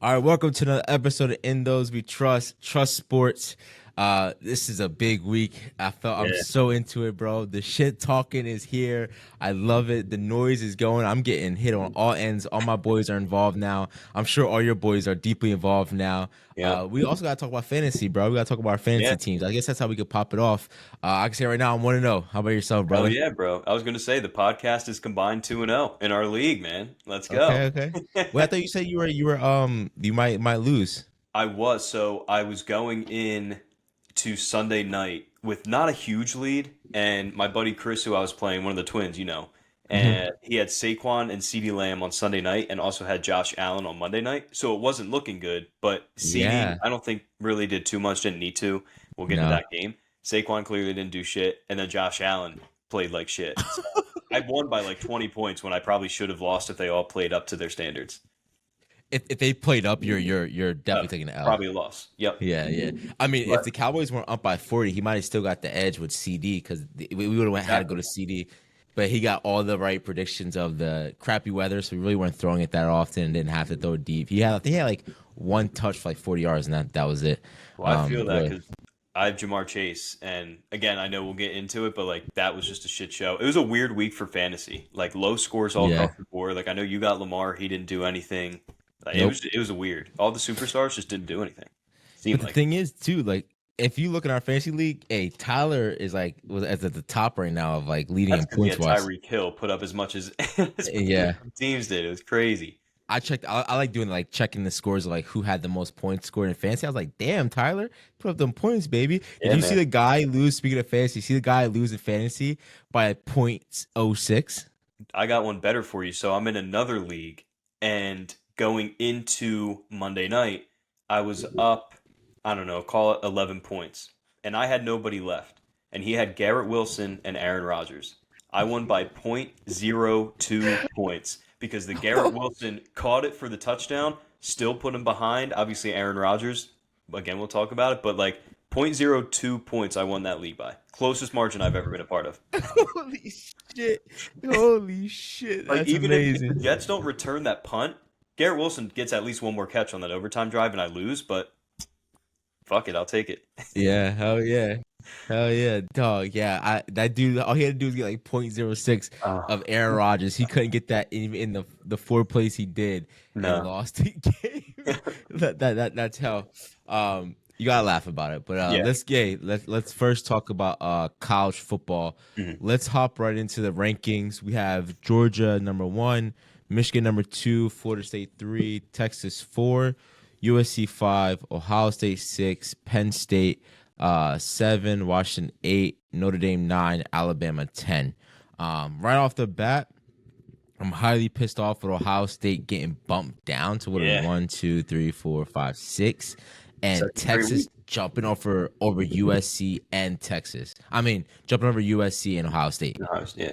All right, welcome to another episode of In Those We Trust Sports. This is a big week. I'm Yeah. so into it, bro. The shit talking is here. I love it. The noise is going. I'm getting hit on all ends. All my boys are involved now. I'm sure all your boys are deeply involved now. Yeah. We also got to talk about fantasy, bro. We got to talk about our Yeah. fantasy teams. I guess that's how we could pop it off. I can say right now, I'm 1-0. How about yourself, Hell brother? yeah, bro. I was going to say the podcast is combined 2-0 in our league, man. Let's go. Okay, okay. Well, I thought you said you might lose. I was going in to Sunday night with not a huge lead, and my buddy Chris, who I was playing, one of the twins, Mhm. and he had Saquon and CeeDee Lamb on Sunday night and also had Josh Allen on Monday night. So it wasn't looking good, but CeeDee, Yeah. I don't think really did too much, didn't need to. We'll get into No. that game. Saquon clearly didn't do shit, and then Josh Allen played like shit. So I won by like 20 points when I probably should have lost if they all played up to their standards. If they played up, you're Uh, definitely taking an L. Probably a loss. Yep. Yeah, yeah. I mean, if But the Cowboys weren't up by 40, he might have still got the edge with CD because we would have had to go exactly. to CD. But he got all the right predictions of the crappy weather, so we really weren't throwing it that often and didn't have to throw it deep. I think he had like one touch for like 40 yards, and that was it. Well, I feel that Really. because I have Jamar Chase, and again, I know we'll get into it, but like that was just a shit show. It was a weird week for fantasy, like low scores all Yeah. across the board. Like I know you got Lamar, he didn't do anything. Like, it Nope. was it was a weird. All the superstars just didn't do anything. But Seemed the like thing is, too, like if you look in our fantasy league, hey, Tyler is like was at the top right now of like leading that's in because points wise. Tyreek Hill put up as much as Yeah. teams did. It was crazy. I checked. I like doing like checking the scores of like who had the most points scored in fantasy. I was like, damn, Tyler, put up them points, baby. Did Yeah, you see man. the guy lose? Speaking of fantasy, see the guy lose in fantasy by .06. I got one better for you. So I'm in another league, and going into Monday night, I was up, I don't know, call it 11 points. And I had nobody left. And he had Garrett Wilson and Aaron Rodgers. I won by .02 points because the Garrett Wilson caught it for the touchdown, still put him behind. Obviously, Aaron Rodgers, again, we'll talk about it, but like .02 points I won that league by. Closest margin I've ever been a part of. Holy shit! Holy shit! Like That's even if the amazing. Jets don't return that punt, Garrett Wilson gets at least one more catch on that overtime drive, and I lose. But fuck it, I'll take it. Yeah, hell yeah, dog. Yeah, that dude. All he had to do was get like .06 Oh, of Aaron Rodgers. He couldn't get that in the four plays he did and no. lost the game. That's hell. You gotta laugh about it. But Yeah. let's first talk about college football. Mhm. Let's hop right into the rankings. We have Georgia number 1, Michigan number 2, Florida State 3, Texas 4, USC 5, Ohio State 6, Penn State 7, Washington 8, Notre Dame 9, Alabama 10. Right off the bat, I'm highly pissed off with Ohio State getting bumped down to what is Yeah. 1, 2, 3, 4, 5, 6, and Second straight Texas week. jumping over USC and Texas. I mean, jumping over USC and Ohio State. No, yeah.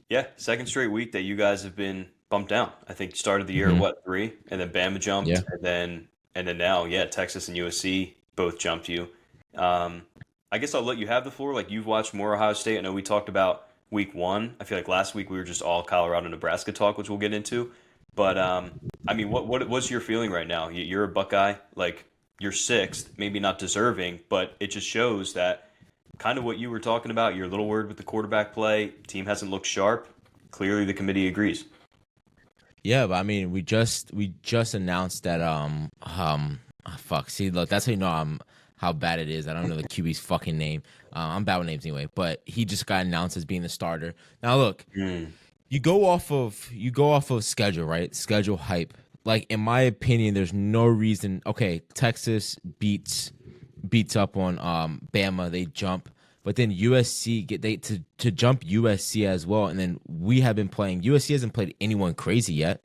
Yeah. Second straight week that you guys have been bumped down. I think you started the year at Hmm. what, three, and then Bama jumped, Yeah. and then now, yeah, Texas and USC both jumped you. Um, I guess I'll let you have the floor. Like you've watched more Ohio State. I know we talked about week one. I feel like last week we were just all Colorado, Nebraska talk, which we'll get into. But I mean, what's your feeling right now? You're a Buckeye, like you're sixth, maybe not deserving, but it just shows that kind of what you were talking about. You're a little worried with the quarterback play. Team hasn't looked sharp. Clearly, the committee agrees. Yeah, but I mean, we just announced that fuck. See, look, that's how you know how bad it is. I don't know the QB's fucking name. I'm bad with names anyway, but he just got announced as being the starter. Now, look, Mm, you go off of schedule, right? Schedule hype. Like in my opinion, there's no reason. Okay, Texas beats up on Bama. They jump, but then USC get they to jump USC as well. And then we have been playing. USC hasn't played anyone crazy yet.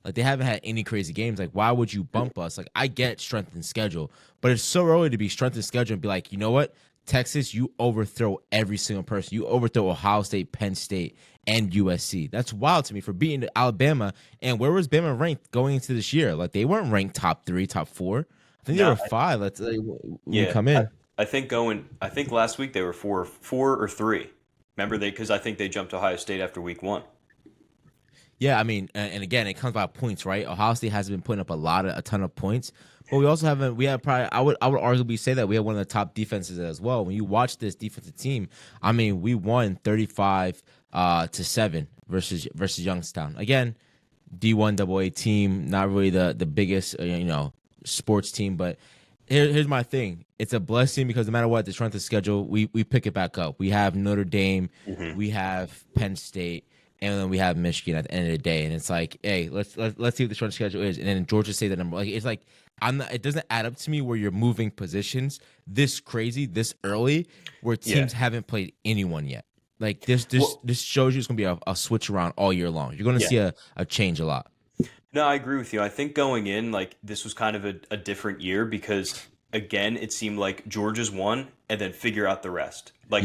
Like they haven't had any crazy games. Like why would you bump us? Like I get strength and schedule, but it's so early to be strength and schedule and be like, you know what, Texas, you overthrow every single person. You overthrow Ohio State, Penn State, and USC. That's wild to me for beating Alabama. And where was Bama ranked going into this year? Like they weren't ranked top three, top four. I think they no, were five. Let's when we yeah, come I, in. I think going. I think last week they were four or three. Remember they because I think they jumped Ohio State after week one. Yeah, I mean, and again, it comes about points, right? Ohio State has been putting up a ton of points, but we also haven't. We have probably, I would arguably say that we have one of the top defenses as well. When you watch this defensive team, I mean, we won 35-7 versus Youngstown. Again, D1 AA team, not really the biggest, sports team, but here's my thing. It's a blessing because no matter what, the strength of schedule, we pick it back up. We have Notre Dame, we have Penn State, and then we have Michigan at the end of the day. And it's like, hey, let's see what the strength of schedule is. And then Georgia State the number. Like it's like it doesn't add up to me where you're moving positions this crazy, this early, where teams haven't played anyone yet. Like this shows you it's gonna be a switch around all year long. You're gonna see a change a lot. No, I agree with you. I think going in, like, this was kind of a different year because, again, it seemed like Georgia's won and then figure out the rest. Like,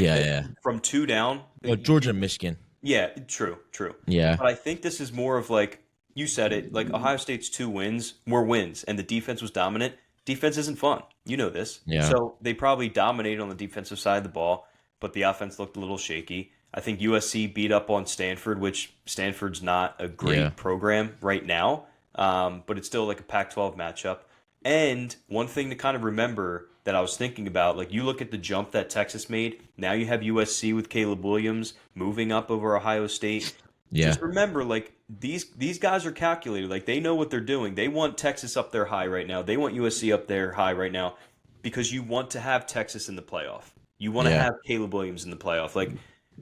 from 2 down. Well, Georgia and Michigan. Yeah, true. Yeah. But I think this is more of like, you said it, like Ohio State's 2 wins were wins, and the defense was dominant. Defense isn't fun. You know this. Yeah. So they probably dominated on the defensive side of the ball, but the offense looked a little shaky. I think USC beat up on Stanford, which Stanford's not a great program right now, but it's still like a Pac-12 matchup. And one thing to kind of remember that I was thinking about, like you look at the jump that Texas made. Now you have USC with Caleb Williams moving up over Ohio State. Yeah. Just remember, like these guys are calculated. Like they know what they're doing. They want Texas up there high right now. They want USC up there high right now because you want to have Texas in the playoff. You want to have Caleb Williams in the playoff. Like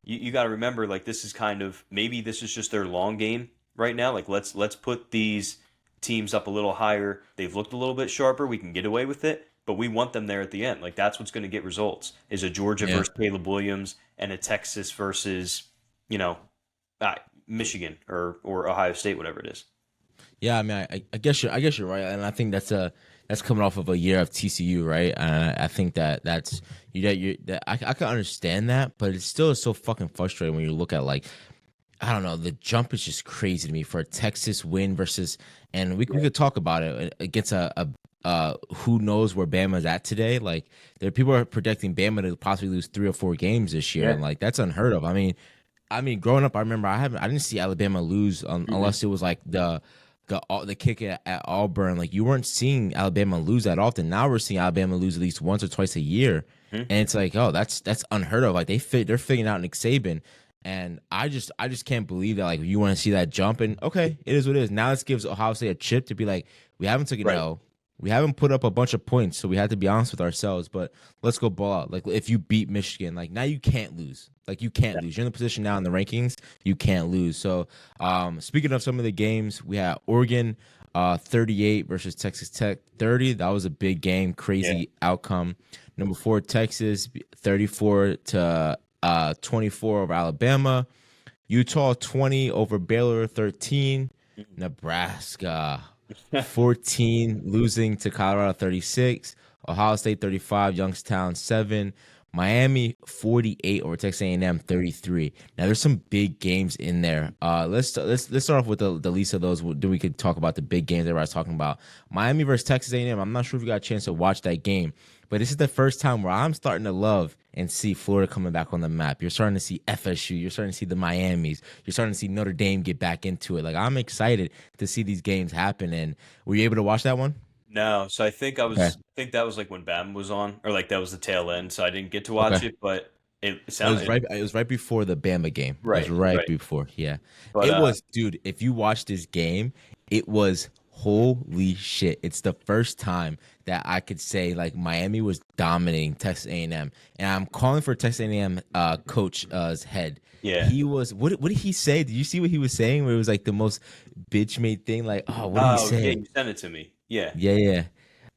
you got to remember, like this is kind of maybe this is just their long game right now. Like let's put these teams up a little higher. They've looked a little bit sharper. We can get away with it, but we want them there at the end. Like that's what's going to get results. Is a Georgia versus Caleb Williams and a Texas versus Michigan or Ohio State, whatever it is. Yeah, I mean, I guess you're right, and I think that's coming off of a year of TCU, right? And I think that's I can understand that, but it's still so fucking frustrating when you look at like I don't know, the jump is just crazy to me for a Texas win versus, and we could talk about it against a who knows where Bama's at today. Like there people are predicting Bama to possibly lose 3 or 4 games this year, and like that's unheard of. I mean, growing up, I remember I didn't see Alabama lose unless it was like the kick at Auburn. Like you weren't seeing Alabama lose that often. Now we're seeing Alabama lose at least once or twice a year, and it's like, oh, that's unheard of. Like they're figuring out Nick Saban, and I just can't believe that. Like you want to see that jump, and okay, it is what it is. Now it gives Ohio State a chip to be like, we haven't took it out. We haven't put up a bunch of points, so we have to be honest with ourselves. But let's go ball out. Like if you beat Michigan, like now you can't lose. Like you can't lose. You're in the position now in the rankings. You can't lose. So speaking of some of the games, we had Oregon 38 versus Texas Tech 30. That was a big game. Crazy outcome. Number 4 Texas 34-24 over Alabama. Utah 20 over Baylor 13. Nebraska 14 losing to Colorado 36. Ohio State 35, Youngstown 7. Miami 48 over Texas A&M 33. Now there's some big games in there. Let's start off with the least of those. Then we could talk about the big games everybody's talking about. Miami versus Texas A&M. I'm not sure if you got a chance to watch that game, but this is the first time where I'm starting to love and see Florida coming back on the map. You're starting to see FSU. You're starting to see the Miamis. You're starting to see Notre Dame get back into it. Like I'm excited to see these games happen. And were you able to watch that one? No, so I think I think that was like when Bama was on, or like that was the tail end. So I didn't get to watch it, but it sounded it was right before the Bama game. Right, it was right before. Yeah, but, it was, dude. If you watch this game, it was holy shit. It's the first time that I could say like Miami was dominating Texas A&M, and I'm calling for Texas A&M coach's head. Yeah, he was. What did he say? Did you see what he was saying? Where it was like the most bitch made thing. Like, oh, what did he say? Yeah, you sent it to me. Yeah.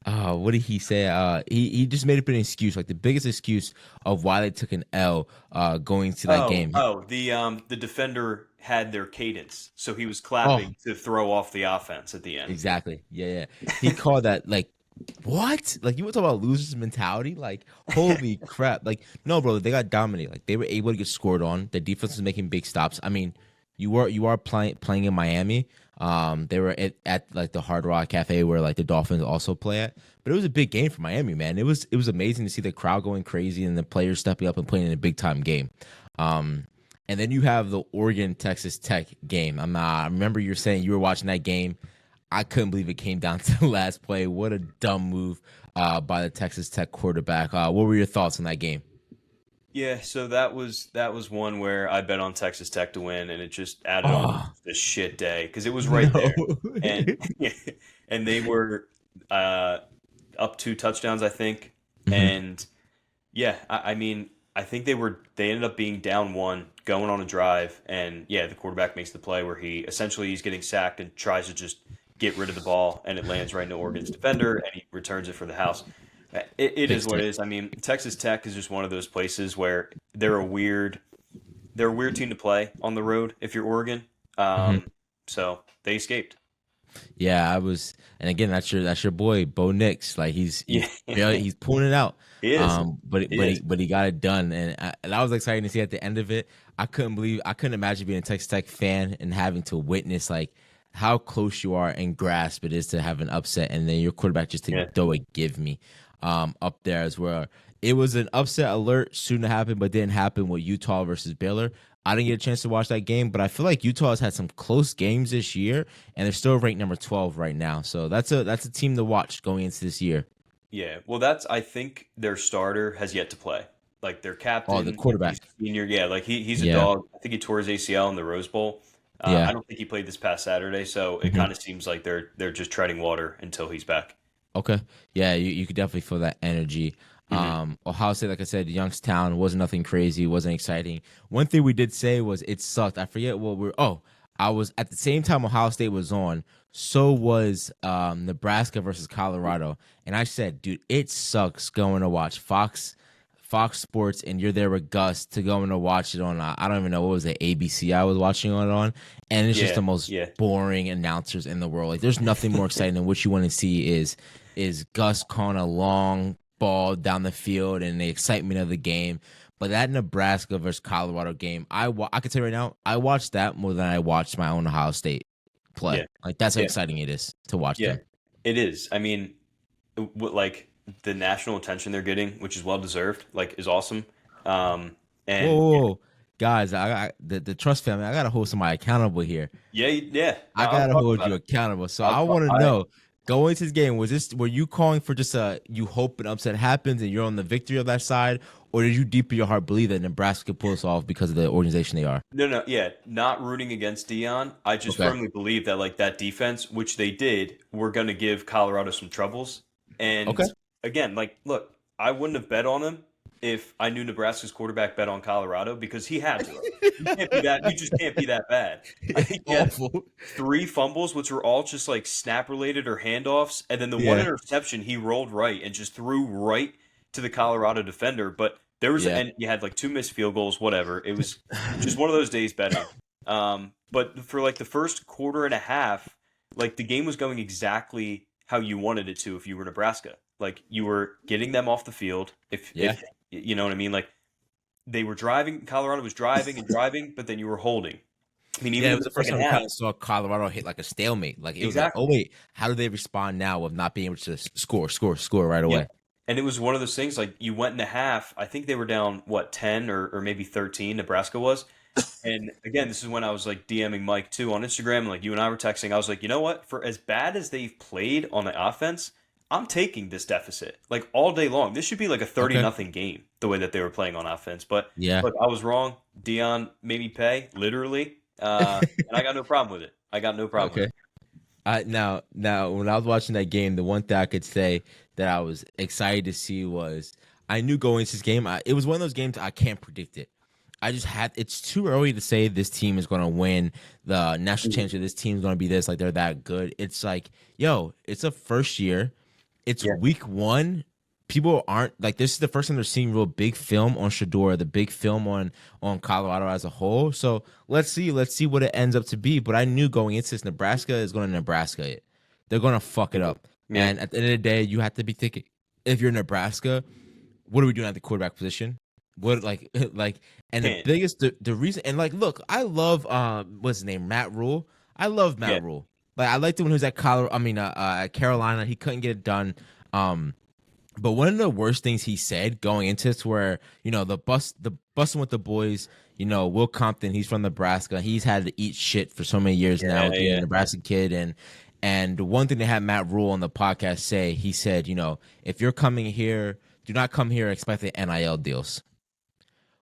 What did he say? He just made up an excuse, like the biggest excuse of why they took an L going to that game. The defender had their cadence, so he was clapping to throw off the offense at the end. Exactly. Yeah. He called that like what? Like you were talking about losers mentality? Like holy crap! Like no, bro, they got dominated. Like they were able to get scored on. The defense was making big stops. I mean, you are playing in Miami. They were at like the Hard Rock Cafe where like the Dolphins also play at. But it was a big game for Miami, man. It was amazing to see the crowd going crazy and the players stepping up and playing in a big time game. And and then you have the Oregon Texas Tech game. I remember you were saying you were watching that game. I couldn't believe it came down to the last play. What a dumb move by the Texas Tech quarterback. What were your thoughts on that game? Yeah, so that was one where I bet on Texas Tech to win, and it just added on Oh the shit day because it was right no! there, and and they were uh, up 2 touchdowns, I think, Mhm. and yeah, I mean, I think they ended up being down one going on a drive, and yeah, the quarterback makes the play where he's getting sacked and tries to just get rid of the ball, and it lands right into Oregon's defender, and he returns it for the house. It is Fixed what it it. is. I mean, Texas Tech is just one of those places where they're a weird team to play on the road if you're Oregon. Mhm. So they escaped. Yeah, I was, and again, that's your boy Bo Nix. Like Yeah, he's pulling it out. he is. But He but he is. but he got it done, and that was exciting to see at the end of it. I couldn't imagine being a Texas Tech fan and having to witness like how close you are and grasp it is to have an upset, and then your quarterback just to Yeah. throw a give me, up there as well. It was an upset alert soon to happen, but didn't happen with Utah versus Baylor. I didn't get a chance to watch that game, but I feel like Utah has had some close games this year, and they're still ranked number 12 right now. So that's a team to watch going into this year. Yeah. Well, I think their starter has yet to play. Like their Oh, the captain, he's quarterback. a senior. Yeah, like he's a Yeah, dog. I think he tore his ACL in the Rose Bowl. I yeah. don't think he played this past Saturday, so it hmm kind of seems like they're just treading water until he's back. Okay. Yeah, you could definitely feel that energy. Hmm. Ohio State, like I said, Youngstown wasn't nothing crazy, wasn't exciting. One thing we did say was it sucked. I forget what we're. Oh, I was at the same time Ohio State was on. So was Nebraska versus Colorado, and I said, dude, it sucks going to watch Fox Sports, and you're there with Gus to go and to watch it on. I don't even know what was it, ABC. I was watching it on, and it's just Yeah, the most yeah, boring announcers in the world. Like, there's nothing more exciting than what you want to see is Gus calling a long ball down the field and the excitement of the game. But that Nebraska versus Colorado game, I can tell you right now, I watched that more than I watched my own Ohio State play. yeah, Like that's how yeah, exciting it is to watch yeah. them. It is. I mean, like the national attention they're getting, which is well deserved, like is awesome. Um, Whoa, and whoa, whoa. Guys, the trust family. I gotta hold somebody accountable here. yeah, yeah. I I'll gotta talk hold about you it. accountable. So I'll I talk. want to know, going into this game, were you calling for just you hope an upset happens and you're on the victory of that side, or did you deep in your heart believe that Nebraska could pull this off because of the organization they are? No, no, yeah, not rooting against Dion. I just Okay. firmly believe that like that defense, which they did, were going to give Colorado some troubles. And Okay. again, like, look, I wouldn't have bet on him if I knew Nebraska's quarterback bet on Colorado because he had to have. You can't be that. You just can't be that bad. I think he had Awful. 3 fumbles, which were all just like snap related or handoffs, and then the one Yeah. interception he rolled right and just threw right to the Colorado defender. But there was, Yeah. and you had like 2 missed field goals, whatever. It was just one of those days betting. But for like the first quarter and a half, like the game was going exactly how you wanted it to if you were Nebraska. Like you were getting them off the field. Yeah. If you know what I mean, like they were driving. Colorado was driving and driving, but then you were holding. I mean, even Yeah, it in was the the first second time we kind half, of saw Colorado hit like a stalemate. Like it was like, oh exactly. wait, how do they respond now of not being able to score right Yeah. away? And it was one of those things like you went in a half. I think they were down what 10 or maybe 13. Nebraska was. And again, this is when I was like DMing Mike too on Instagram, and like you and I were texting. I was like, you know what? For as bad as they've played on the offense, I'm taking this deficit like all day long. This should be like a 30 Okay. nothing game the way that they were playing on offense. But Yeah. look, I was wrong. Dion made me pay literally, and I got no problem with it. I got no problem with Okay. it. Now, when I was watching that game, the one thing I could say that I was excited to see was I knew going into this game, it was one of those games I can't predict it. I just had it's too early to say this team is going to win the national Mhm. championship. This team's going to be this, like they're that good. It's like, yo, it's a first year. It's Yeah, week one. People aren't like this is the first time they're seeing real big film on Shador, the big film on Colorado as a whole. So let's see what it ends up to be. But I knew going into this, Nebraska is going to Nebraska it. They're going to fuck it up. yeah, And at the end of the day, you have to be thinking, if you're Nebraska, what are we doing at the quarterback position? What like and the can't. biggest the reason and like look, I love what's his name, Matt Rule. I love Yeah, Matt Rule. Like I liked it when he was at Colorado. I mean, at Carolina, he couldn't get it done. Um, But one of the worst things he said going into this, where the busting with the boys, Will Compton, he's from Nebraska. He's had to eat shit for so many years now, being a Nebraska kid, and one thing they had Matt Rule on the podcast say, he said, if you're coming here, do not come here expecting NIL deals.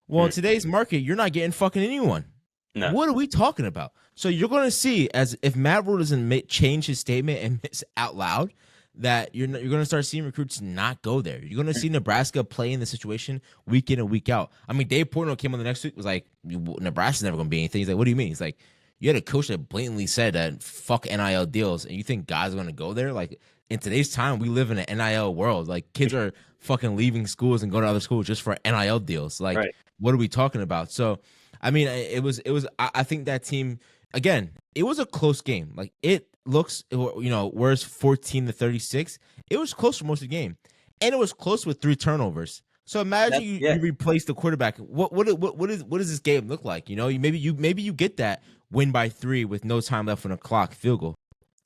Well, in today's market, you're not getting fucking anyone. No. What are we talking about? So you're going to see, as if Matt Rule doesn't change his statement and it's out loud, that you're going to start seeing recruits not go there. You're going to see Nebraska play in the situation week in and week out. I mean, Dave Portnoy came on the next week, was like, Nebraska's never going to be anything. He's like, what do you mean? He's like, you had a coach that blatantly said that fuck NIL deals, and you think guys are going to go there? Like, in today's time, we live in an NIL world. Like, kids are fucking leaving schools and going to other schools just for NIL deals. Like, What are we talking about? So, I mean, I think that team, again, it was a close game. Like, it looks, whereas 14-36, it was close for most of the game, and it was close with 3 turnovers. So imagine you replace the quarterback. What does this game look like? Maybe you get that win by 3 with no time left on the clock, field goal.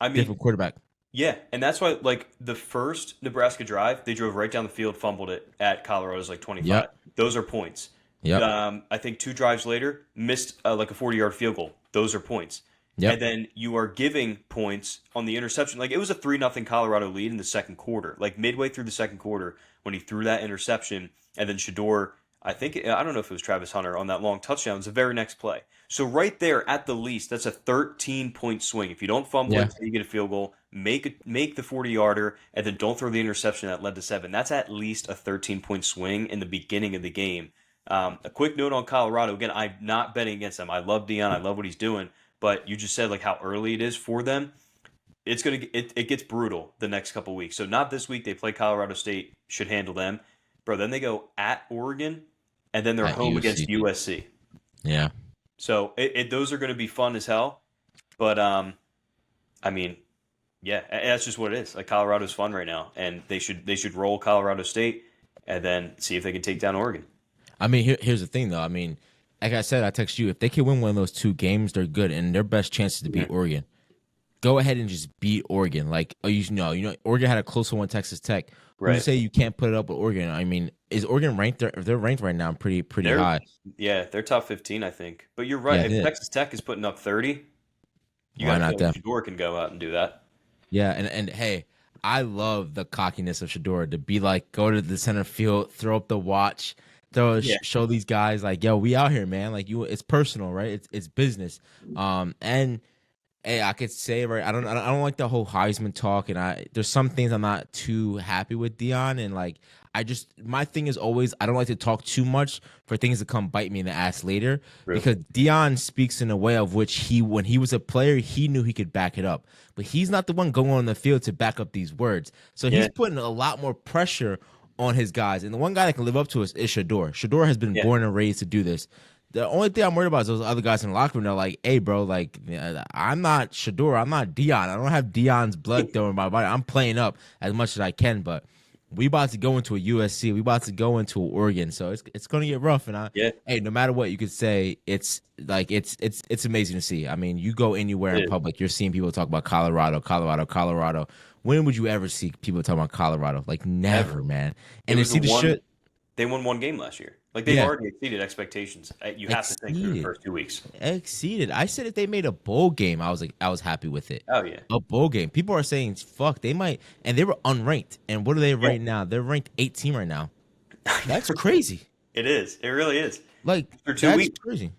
I mean, different quarterback. Yeah, and that's why, like, the first Nebraska drive, they drove right down the field, fumbled it at Colorado's 25. Yep. Those are points. Yeah. I think 2 drives later, missed like a 40-yard field goal. Those are points. Yep. And then you are giving points on the interception. Like, it was a 3-0 Colorado lead in the second quarter. Like, midway through the second quarter, when he threw that interception, and then Shedeur, I don't know if it was Travis Hunter on that long touchdown. It was the very next play. So right there, at the least, that's a 13-point swing. If you don't fumble it, you get a field goal, make the 40-yarder, and then don't throw the interception that led to 7. That's at least a 13-point swing in the beginning of the game. A quick note on Colorado. Again, I'm not betting against them. I love Deion. I love what he's doing. But you just said like how early it is for them. It gets brutal the next couple weeks. So not this week. They play Colorado State. Should handle them. Bro, then they go at Oregon, and then they're home against USC. Yeah. So those are going to be fun as hell. But, I mean, yeah, that's just what it is. Like, Colorado's fun right now, and they should roll Colorado State and then see if they can take down Oregon. I mean, here's the thing, though. I mean, like I said, I text you, if they can win one of those 2 games, they're good, and their best chance is to beat Oregon. Go ahead and just beat Oregon. Like, Oregon had a closer one, Texas Tech. Right. You say you can't put it up with Oregon. I mean, is Oregon ranked? They're ranked right now pretty high. Yeah, they're top 15, I think. But you're right. If Texas Tech is putting up 30, you got to feel Shedeur can go out and do that. Yeah, and hey, I love the cockiness of Shedeur to be like, go to the center field, throw up the watch, show these guys like, yo, we out here, man. Like, it's personal, right? It's business. And hey, I could say, right, I don't like the whole Heisman talk, and there's some things I'm not too happy with Deion, and like my thing is always I don't like to talk too much for things to come bite me in the ass later, because Deion speaks in a way of which when he was a player, he knew he could back it up, but he's not the one going on the field to back up these words, so he's putting a lot more pressure on his guys, and the one guy that can live up to it is Shedeur. Shedeur has been born and raised to do this. The only thing I'm worried about is those other guys in the locker room. They're like, hey, bro, like, I'm not Shedeur. I'm not Deion. I don't have Deion's blood going in my body. I'm playing up as much as I can, but we about to go into a USC. We about to go into Oregon. So it's going to get rough. And hey, no matter what you could say, it's amazing to see. I mean, you go anywhere in public, you're seeing people talk about Colorado. When would you ever see people talk about Colorado? Like, never, man. And they see the shit. They won 1 game last year. Like, they've already exceeded expectations. You have to think through the first 2 weeks. Exceeded. I said if they made a bowl game, I was happy with it. Oh, yeah. A bowl game. People are saying, fuck, they might. And they were unranked. And what are they right now? They're ranked 18 right now. That's crazy. It is. It really is. Like, for 2 weeks. Crazy.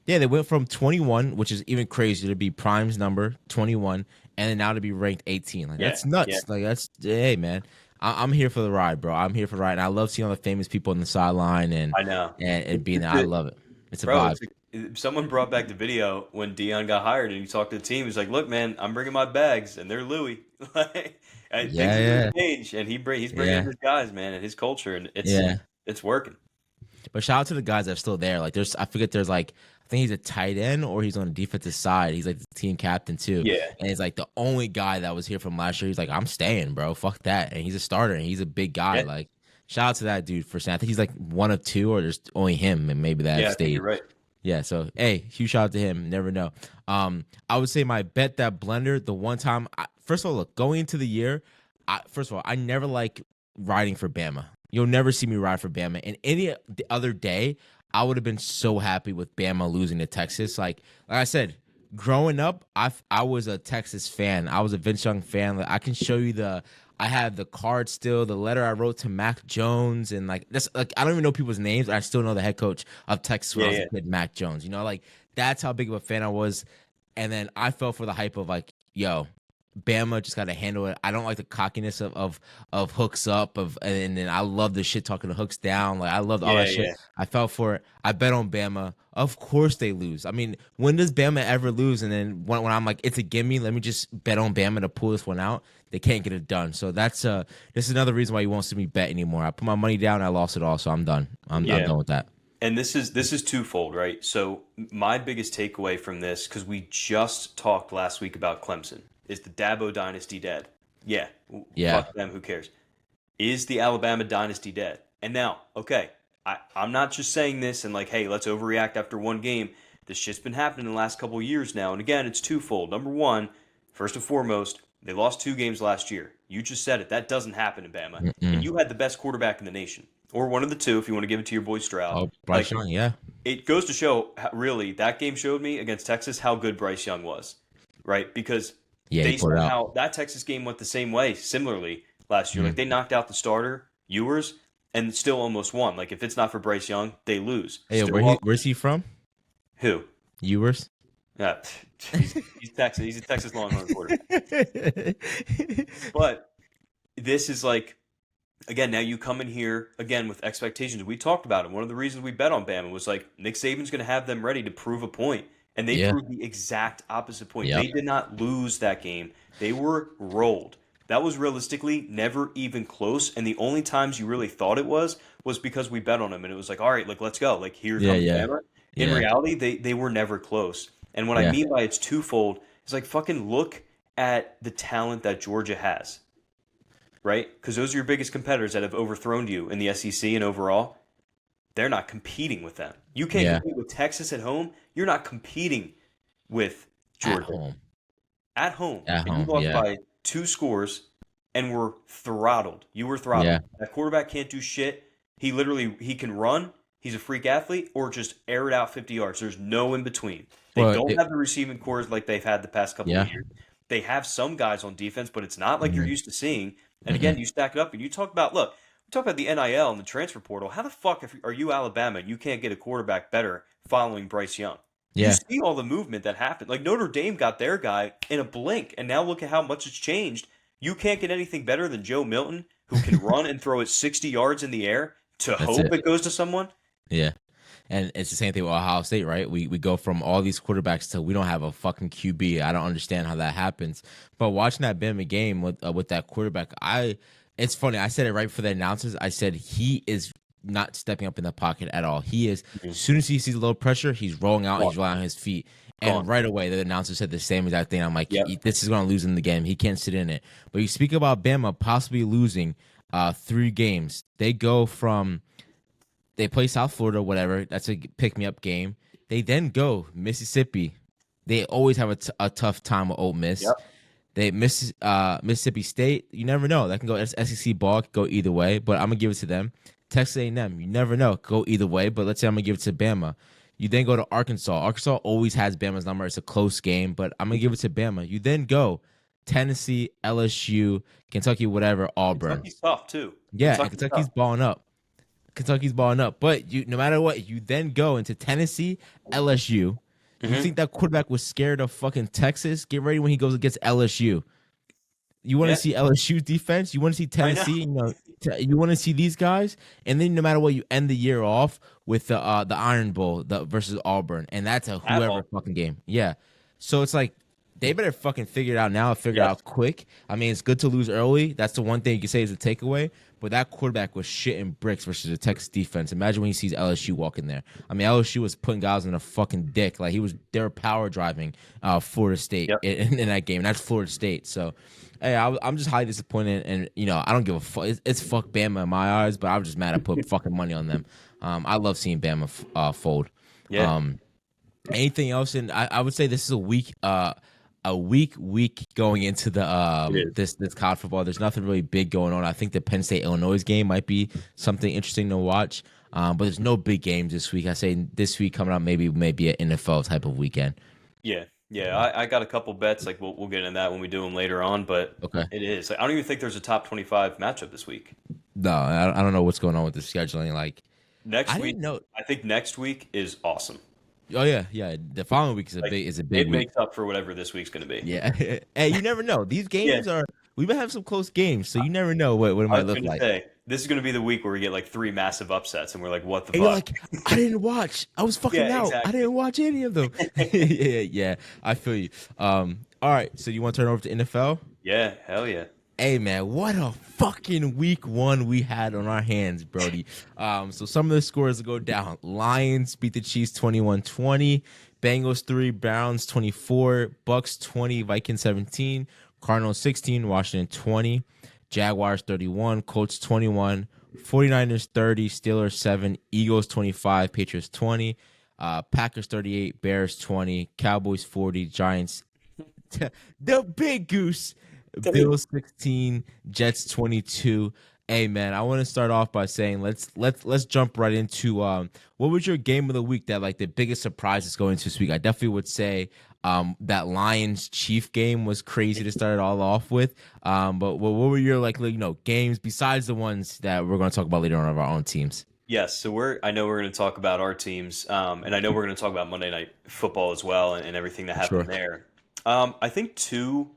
Yeah, they went from 21, which is even crazier, to be Prime's number, 21, and then now to be ranked 18. Like, that's nuts. Like, hey, man. I'm here for the ride, bro. I'm here for the ride. And I love seeing all the famous people on the sideline and being there. I love it. It's a vibe. Someone brought back the video when Deion got hired and he talked to the team. He's like, look, man, I'm bringing my bags and they're Louis. Things are change, and he's bringing his guys, man, and his culture, and it's working. But shout out to the guys that are still there. Like, I think he's a tight end or he's on the defensive side. He's like the team captain too. Yeah. And he's like the only guy that was here from last year. He's like, I'm staying, bro. Fuck that. And he's a starter and he's a big guy. Yeah. Like, shout out to that dude for saying. I think he's like one of 2 or there's only him and maybe that stayed. You're right. Yeah, so hey, huge shout out to him. Never know. I would say my bet that blender, the one time first of all, look, going into the year, I never like riding for Bama. You'll never see me ride for Bama. And any the other day, I would have been so happy with Bama losing to Texas. Like I said, growing up, I was a Texas fan. I was a Vince Young fan. Like, I can show you I have the card still, the letter I wrote to Mac Jones, and like that's like I don't even know people's names. I still know the head coach of Texas when I was a kid, Mac Jones. You know, like that's how big of a fan I was. And then I fell for the hype of like, yo, Bama just got to handle it. I don't like the cockiness of hooks up and then I love the shit talking the hooks down. Like I loved all that shit. I fell for it. I bet on Bama. Of course they lose. I mean, when does Bama ever lose? And then when I'm like, it's a gimme, let me just bet on Bama to pull this one out. They can't get it done. So this is another reason why you won't see me bet anymore. I put my money down. I lost it all. So I'm done. I'm done with that. And this is twofold, right? So my biggest takeaway from this, because we just talked last week about Clemson, is the Dabo dynasty dead? Yeah. Fuck them, who cares? Is the Alabama dynasty dead? And now, okay, I'm not just saying this and like, hey, let's overreact after one game. This shit's been happening in the last couple of years now. And again, it's twofold. Number one, first and foremost, they lost 2 games last year. You just said it. That doesn't happen in Bama. Mm-mm. And you had the best quarterback in the nation. Or one of the two, if you want to give it to your boy Stroud. Oh, Bryce Young, yeah. It goes to show, really, that game showed me against Texas how good Bryce Young was, right? Because they somehow, that Texas game went the same way, similarly, last year. Like, they knocked out the starter, Ewers, and still almost won. Like, if it's not for Bryce Young, they lose. Hey, where's he from? Who? Ewers? Yeah, he's Texas. He's a Texas Longhorn quarterback. But this is like, again, now you come in here, again, with expectations. We talked about it. One of the reasons we bet on Bama was like, Nick Saban's going to have them ready to prove a point. And they proved the exact opposite point. Yep. They did not lose that game. They were rolled. That was realistically never even close. And the only times you really thought it was because we bet on them. And it was like, all right, like, let's go. Like, here comes Bama. In reality, they were never close. And what I mean by it's twofold is like, fucking look at the talent that Georgia has. Right? Because those are your biggest competitors that have overthrown you in the SEC and overall. They're not competing with them. You can't compete with Texas at home. You're not competing with Georgia. At home. You lost by 2 scores and were throttled. You were throttled. Yeah. That quarterback can't do shit. He can run. He's a freak athlete, or just air it out 50 yards. There's no in between. They don't have the receiving cores like they've had the past couple of years. They have some guys on defense, but it's not like you're used to seeing. And again, you stack it up and you talk about, look, we talk about the NIL and the transfer portal. How the fuck are you Alabama and you can't get a quarterback better following Bryce Young? Yeah. You see all the movement that happened. Like Notre Dame got their guy in a blink, and now look at how much it's changed. You can't get anything better than Joe Milton, who can run and throw it 60 yards in the air to hope it goes to someone. Yeah. And it's the same thing with Ohio State, right? We go from all these quarterbacks to we don't have a fucking QB. I don't understand how that happens. But watching that Bama game with that quarterback, it's funny. I said it right for the announcers. I said he is not stepping up in the pocket at all. He is, as soon as he sees a little pressure, he's rolling out, he's rolling on his feet. And right away, the announcer said the same exact thing. I'm like, this is going to lose in the game. He can't sit in it. But you speak about Bama possibly losing 3 games. They go from... They play South Florida, whatever. That's a pick-me-up game. They then go Mississippi. They always have a tough time with Ole Miss. Yep. They Mississippi State. You never know. That can go SEC ball. Could go either way, but I'm going to give it to them. Texas A&M. You never know. Could go either way, but let's say I'm going to give it to Bama. You then go to Arkansas. Arkansas always has Bama's number. It's a close game, but I'm going to give it to Bama. You then go Tennessee, LSU, Kentucky, whatever, Auburn. Kentucky's tough, too. Yeah, Kentucky's balling up. But no matter what, you then go into Tennessee, LSU. You think that quarterback was scared of fucking Texas? Get ready when he goes against LSU. You want to see LSU defense? You want to see Tennessee? You want to see these guys? And then no matter what, you end the year off with the Iron Bowl versus Auburn, and that's a whoever fucking game. Yeah, so it's like they better fucking figure it out now. Figure it out quick. I mean, it's good to lose early. That's the one thing you can say is a takeaway. But that quarterback was shitting bricks versus the Texas defense. Imagine when he sees LSU walking there. I mean, LSU was putting guys in a fucking dick. Like they were power driving Florida State in that game. And that's Florida State. So, hey, I'm just highly disappointed. And I don't give a fuck. It's fuck Bama in my eyes. But I'm just mad I put fucking money on them. I love seeing Bama fold. Yeah. Anything else? And I would say this is a week a weak going into the It is. this college football. There's nothing really big going on. I think the Penn State Illinois game might be something interesting to watch. But there's no big games this week. I say this week coming up maybe an NFL type of weekend. Yeah, yeah. I got a couple bets. Like we'll get into that when we do them later on. But Okay. it is. Like, I don't even think there's a top 25 matchup this week. No, I don't know what's going on with the scheduling. Like Next I week, didn't know. I think next week is awesome. Oh yeah. The following week is Like a big it week. makes up for whatever this week's going to be. Yeah. Hey, you never know. These Yeah, games are we might have some close games, so you never know what it I might was look going to like. say this is going to be the week where we get like three massive upsets, and we're like, "What the And you're fuck?" like, I didn't watch. I was fucking Yeah, out. I exactly. didn't watch any of them. Yeah, I feel you. All right. So you want to turn over to NFL? Yeah, hell yeah. Hey man, what a fucking week one we had on our hands, Brody. So some of the scores go down. Lions beat the Chiefs 21-20. Bengals 3, Browns 24, Bucks 20, Vikings 17, Cardinals 16, Washington 20, Jaguars 31, Colts 21, 49ers 30, Steelers 7, Eagles 25, Patriots 20, Packers 38, Bears 20, Cowboys 40, Giants the big goose. Bills 16, Jets 22. Hey man, I want to start off by saying let's jump right into what was your game of the week that like the biggest surprise is going to this week? I definitely would say that Lions Chief game was crazy to start it all off with. But what were your games besides the ones that we're going to talk about later on of our own teams? Yes, so I know we're going to talk about our teams, and I know we're going to talk about Monday Night Football as well, and everything that happened Sure. there. I think two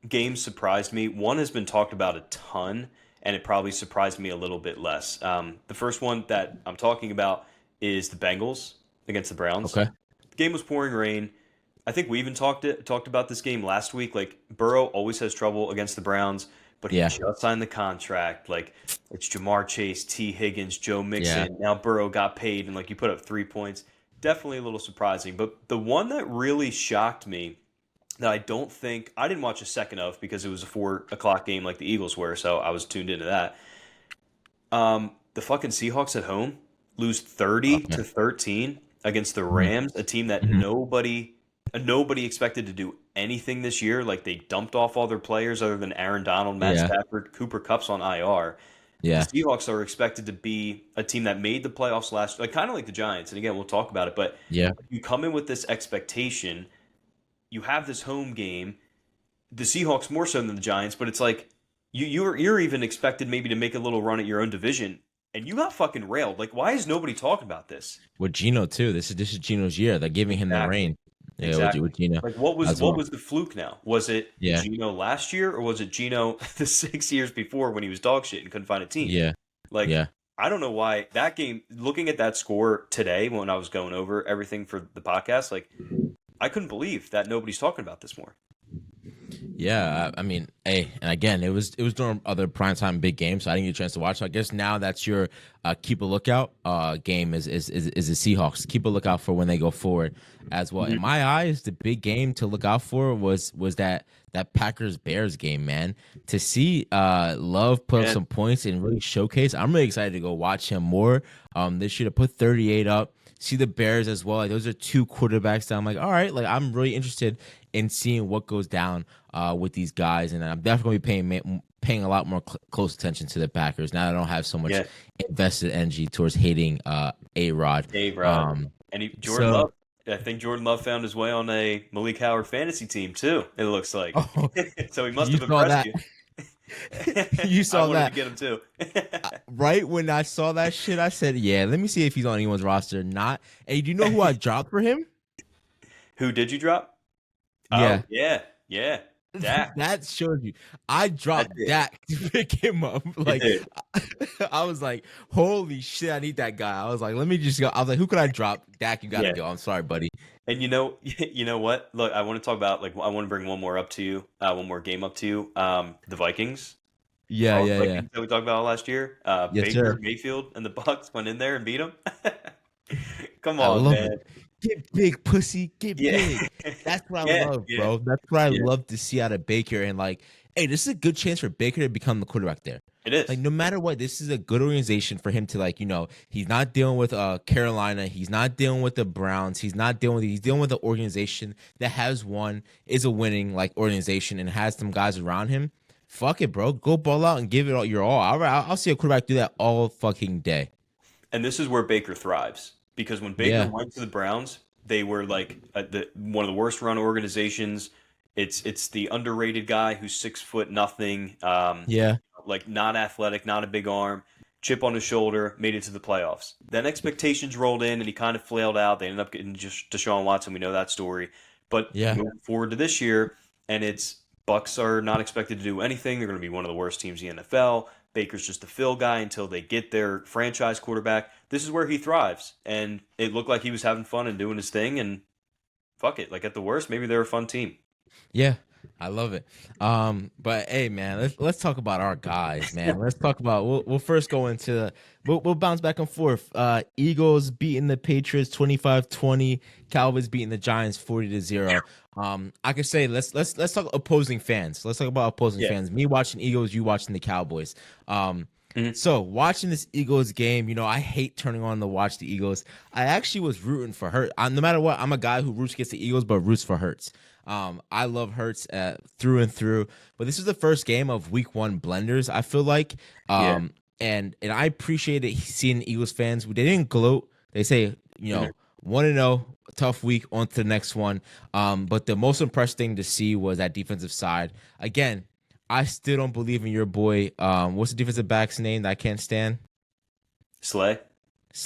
games surprised me. One has been talked about a ton, and it probably surprised me a little bit less. The first one that I'm talking about is the Bengals against the Browns. Okay. The game was pouring rain. I think we even talked about this game last week. Like Burrow always has trouble against the Browns, but he Yeah. just signed the contract. Like it's Jamar Chase, T. Higgins, Joe Yeah. Mixon. Now Burrow got paid, and like you put up 3 points. Definitely a little surprising. But the one that really shocked me that I didn't watch a second of because it was a 4 o'clock game like the Eagles were, so I was tuned into that. The fucking Seahawks at home lose 30 Okay. to 13 against the Mhm. Rams, a team that Mhm. nobody expected to do anything this year. Like they dumped off all their players other than Aaron Donald, Matt Yeah. Stafford, Cooper Kupp's on IR. The Yeah. Seahawks are expected to be a team that made the playoffs last, like kind of like the Giants. And again, we'll talk about it, but Yeah. you come in with this expectation, you have this home game, the Seahawks more so than the Giants, but it's like you're even expected maybe to make a little run at your own division, and you got fucking railed. Like, why is nobody talking about this? With Gino too. This is Gino's year. They're giving him the Exactly. reign. Yeah, Exactly. with Gino Like, what was as well. the fluke now? Was it Yeah. Gino last year, or was it Gino the 6 years before when he was dog shit and couldn't find a team? Yeah. Like, Yeah. I don't know why that game. Looking at that score today when I was going over everything for the podcast, like I couldn't believe that nobody's talking about this more. Yeah, I mean, hey, and again, it was during other primetime big games, so I didn't get a chance to watch. So I guess now that's your keep a lookout game is the Seahawks. Keep a lookout for when they go forward as well. In my eyes, the big game to look out for was that Packers Bears game, man. To see Love put up Yeah. some points and really showcase, I'm really excited to go watch him more. They should have put 38 up. See the Bears as well. Like those are two quarterbacks that I'm like, all right, like I'm really interested in seeing what goes down with these guys, and I'm definitely going to be paying a lot more close attention to the Packers now that I don't have so much Yeah. invested energy towards hating A-Rod. A-Rod. And Jordan so- Love. I think Jordan Love found his way on a Malik Howard fantasy team too. It looks like. Oh, So he must you have saw impressed that. you. You saw I wanted that. to get him too. Right when I saw that shit, I said, yeah, let me see if he's on anyone's roster or not. And do you know who I dropped for him? Who did you drop? Yeah. Oh, yeah. Dak. That shows you. I dropped did. Dak to pick him up. Like, did. I was like, holy shit, I need that guy. I was like, let me just go. I was like, who could I drop? Dak, you got to Yeah. go. I'm sorry, buddy. And you know what? Look, I want to talk about I want to bring one more up to you, one more game up to you. The Vikings. Yeah, All the yeah. Vikings that we talked about last year. Yes, Baker sir. Mayfield and the Bucks went in there and beat them. Come I on, love man. it. Get big, pussy. Get Yeah. big. That's what I Yeah, love, yeah, bro. That's what I yeah. love to see out of Baker. And like, hey, this is a good chance for Baker to become the quarterback there. It is. Like, no matter what, this is a good organization for him to, like, he's not dealing with Carolina. He's not dealing with the Browns. He's dealing with an organization that has won, is a winning, like, organization and has some guys around him. Fuck it, bro. Go ball out and give it all your all. I'll see a quarterback do that all fucking day. And this is where Baker thrives. Because when Baker went to the Browns, they were like one of the worst run organizations. It's the underrated guy who's 6'0", like not athletic, not a big arm, chip on his shoulder, made it to the playoffs. Then expectations rolled in and he kind of flailed out. They ended up getting just Deshaun Watson. We know that story. But moving forward to this year, and it's Bucks are not expected to do anything. They're going to be one of the worst teams in the NFL. Baker's just a fill guy until they get their franchise quarterback. This is where he thrives. And it looked like he was having fun and doing his thing. And fuck it. Like at the worst, maybe they're a fun team. Yeah, I love it. But hey, man, let's talk about our guys, man. Let's talk about. We'll first go into. We'll bounce back and forth. Eagles beating the Patriots 25-20. Cowboys beating the Giants 40-0. I could say let's talk opposing fans. Let's talk about opposing fans. Me watching Eagles, you watching the Cowboys. So watching this Eagles game, I hate turning on to watch the Eagles. I actually was rooting for Hurts. No matter what, I'm a guy who roots against the Eagles, but roots for Hurts. I love Hurts through and through. But this is the first game of Week 1 blenders, I feel like. And I appreciated seeing Eagles fans. They didn't gloat. They say, 1-0, tough week, on to the next one. But the most impressive thing to see was that defensive side. Again, I still don't believe in your boy. What's the defensive back's name that I can't stand? Slay.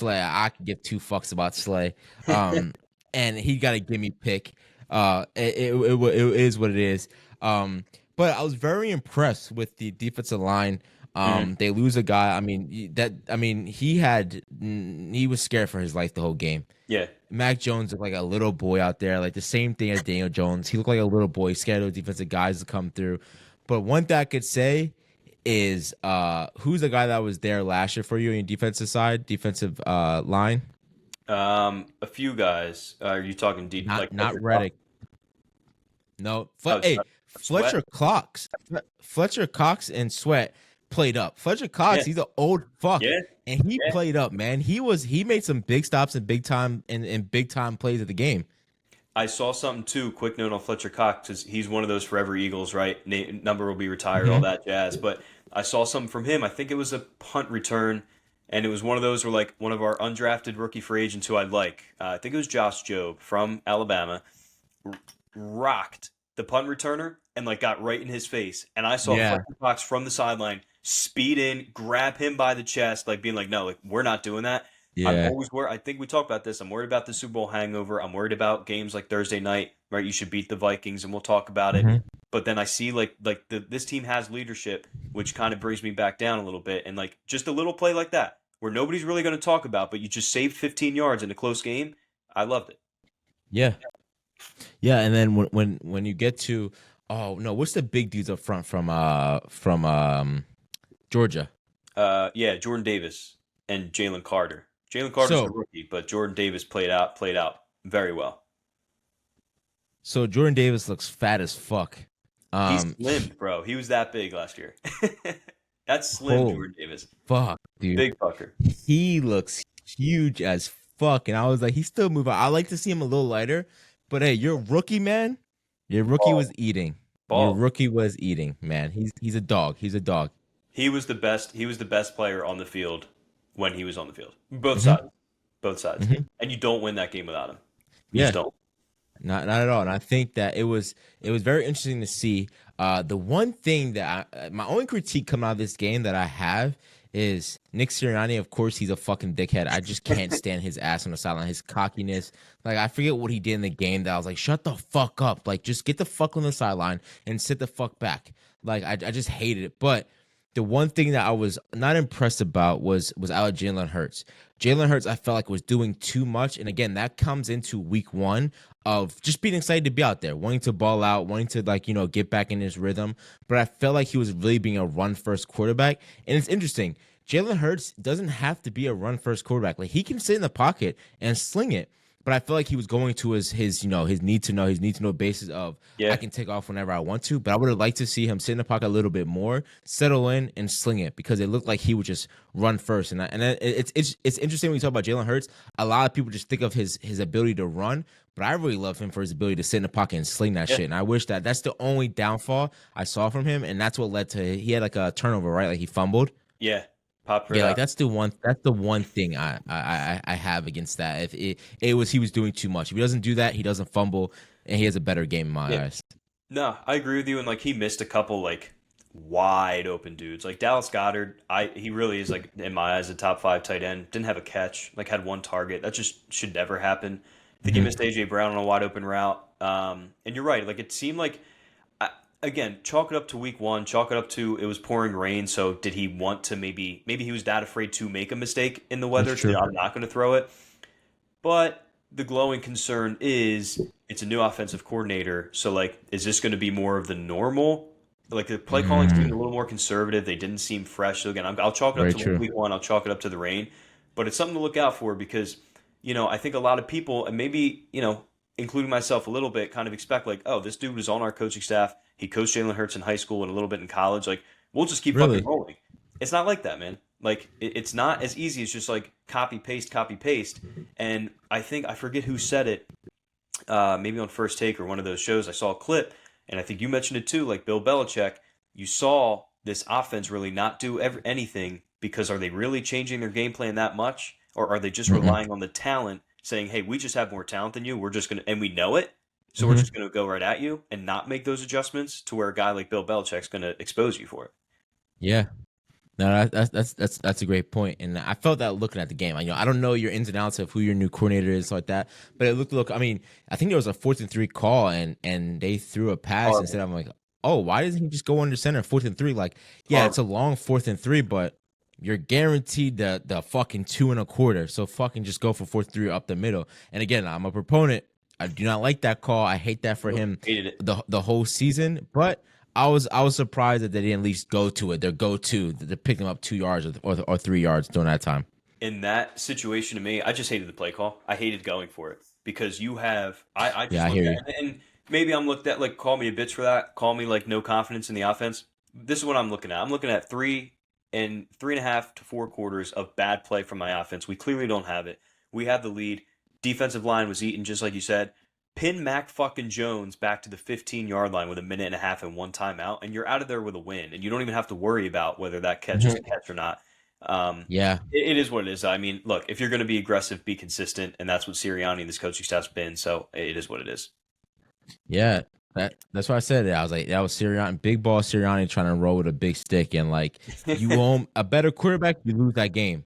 I could give two fucks about Slay. And he got a gimme pick. It is what it is. But I was very impressed with the defensive line. They lose a guy. He was scared for his life the whole game. Yeah. Mac Jones looked like a little boy out there, like the same thing as Daniel Jones. He looked like a little boy, scared of those defensive guys to come through. But one thing I could say is, who's the guy that was there last year for you on your defensive side, defensive line? A few guys. Are you talking deep? Not Reddick. No. Fletcher Cox. Fletcher Cox and Sweat played up. Fletcher Cox, he's an old fuck. Yeah. And he played up, man. He made some big stops and big time plays of the game. I saw something too. Quick note on Fletcher Cox, because he's one of those forever Eagles, right? Number will be retired, all that jazz. But I saw something from him. I think it was a punt return, and it was one of those where like one of our undrafted rookie free agents who I like. I think it was Josh Jobe from Alabama. Rocked the punt returner and like got right in his face. And I saw Fletcher Cox from the sideline speed in, grab him by the chest, like being like, no, like we're not doing that. Yeah. I'm always worried. I think we talked about this. I'm worried about the Super Bowl hangover. I'm worried about games like Thursday night, right? You should beat the Vikings, and we'll talk about it. But then I see this team has leadership, which kind of brings me back down a little bit. And like just a little play like that, where nobody's really going to talk about, but you just saved 15 yards in a close game. I loved it. Yeah. Yeah, and then when you get to what's the big dudes up front from Georgia? Jordan Davis and Jalen Carter. Jalen Carter's a rookie, but Jordan Davis played out very well. So Jordan Davis looks fat as fuck. He's slim, bro. He was that big last year. That's slim, Jordan Davis. Fuck, dude. Big fucker. He looks huge as fuck, and I was like, he's still moving. I like to see him a little lighter, but hey, your rookie, man. Your rookie was eating. Your rookie was eating, man. He's a dog. He's a dog. He was the best. He was the best player on the field when he was on the field. Both sides. And you don't win that game without him. You just don't. Not at all. And I think that it was very interesting to see. The one thing that my only critique coming out of this game that I have is Nick Sirianni. Of course, he's a fucking dickhead. I just can't stand his ass on the sideline, his cockiness. Like, I forget what he did in the game that I was like, shut the fuck up. Like, just get the fuck on the sideline and sit the fuck back. Like, I just hated it. But the one thing that I was not impressed about was out Jalen Hurts. Jalen Hurts, I felt like was doing too much. And again, that comes into week 1 of just being excited to be out there, wanting to ball out, wanting to get back in his rhythm. But I felt like he was really being a run-first quarterback. And it's interesting. Jalen Hurts doesn't have to be a run-first quarterback. Like, he can sit in the pocket and sling it. But I feel like he was going to his his need to know basis of I Yeah. can take off whenever I want to. But I would have liked to see him sit in the pocket a little bit more, settle in, and sling it because it looked like he would just run first. It's interesting when you talk about Jalen Hurts. A lot of people just think of his ability to run, but I really love him for his ability to sit in the pocket and sling that Yeah. shit. And I wish that's the only downfall I saw from him, and that's what led to he had like a turnover, right? Like he fumbled. Yeah. Pop right Yeah, like out. that's the one thing I have against that. If it was he was doing too much. If he doesn't do that, he doesn't fumble, and he has a better game in my Yeah. eyes. No, I agree with you. And like he missed a couple like wide open dudes. Like Dallas Goddard, he really is like in my eyes a top 5 tight end. Didn't have a catch, like had one target. That just should never happen. I think he Mhm. missed AJ Brown on a wide open route. And you're right. Like it seemed like again, chalk it up to week 1. Chalk it up to it was pouring rain. So did he want to maybe he was that afraid to make a mistake in the That's weather? So true. I'm not going to throw it. But the glowing concern is it's a new offensive coordinator. So, like, is this going to be more of the normal? Like, the play calling seemed a Mm, little more conservative. They didn't seem fresh. So, again, I'll chalk it up very to true. week 1. I'll chalk it up to the rain. But it's something to look out for because, I think a lot of people, and maybe, including myself a little bit, kind of expect, like, oh, this dude was on our coaching staff. He coached Jalen Hurts in high school and a little bit in college. Like, we'll just keep fucking Really? rolling. It's not like that, man. Like, it's not as easy as just, like, copy, paste. And I forget who said it, maybe on First Take or one of those shows. I saw a clip, and I think you mentioned it too, like Bill Belichick. You saw this offense really not do anything because are they really changing their game plan that much? Or are they just Mm-mm. relying on the talent, saying, hey, we just have more talent than you. We're just going to, and we know it. So we're Hmm. just going to go right at you and not make those adjustments to where a guy like Bill Belichick's going to expose you for it. Yeah. No, that's a great point, and I felt that looking at the game. I don't know your ins and outs of who your new coordinator is like that, but it looked. I mean, I think there was a 4th and 3 call, and they threw a pass Horrible. instead. I'm like, oh, why doesn't he just go under center 4th and 3? Like, yeah, it's Horrible. a long 4th and 3, but you're guaranteed the fucking 2 1/4. So fucking just go for 4th and 3 up the middle. And again, I'm a proponent. I do not like that call. I hate that for Nope. him Hated it. the whole season, but. I was surprised that they didn't at least go to it. Their go-to to pick them up 2 yards or 3 yards during that time. In that situation, to me, I just hated the play call. I hated going for it because you have. I Yeah, just I looked hear at you. and maybe I'm looked at like call me a bitch for that. Call me like no confidence in the offense. This is what I'm looking at. I'm looking at 3.5 to 4 quarters of bad play from my offense. We clearly don't have it. We have the lead. Defensive line was eaten, just like you said. Pin Mac fucking Jones back to the 15-yard line with a minute and a half and one timeout, and you're out of there with a win. And you don't even have to worry about whether that catch is a Mhm. catch or not. Um, Yeah, it is what it is. I mean, look, if you're going to be aggressive, be consistent, and that's what Sirianni and this coaching staff's been. So it is what it is. yeah. That's why I said it. I was like, that was Sirianni, big ball Sirianni trying to roll with a big stick, and like you won't a better quarterback, you lose that game.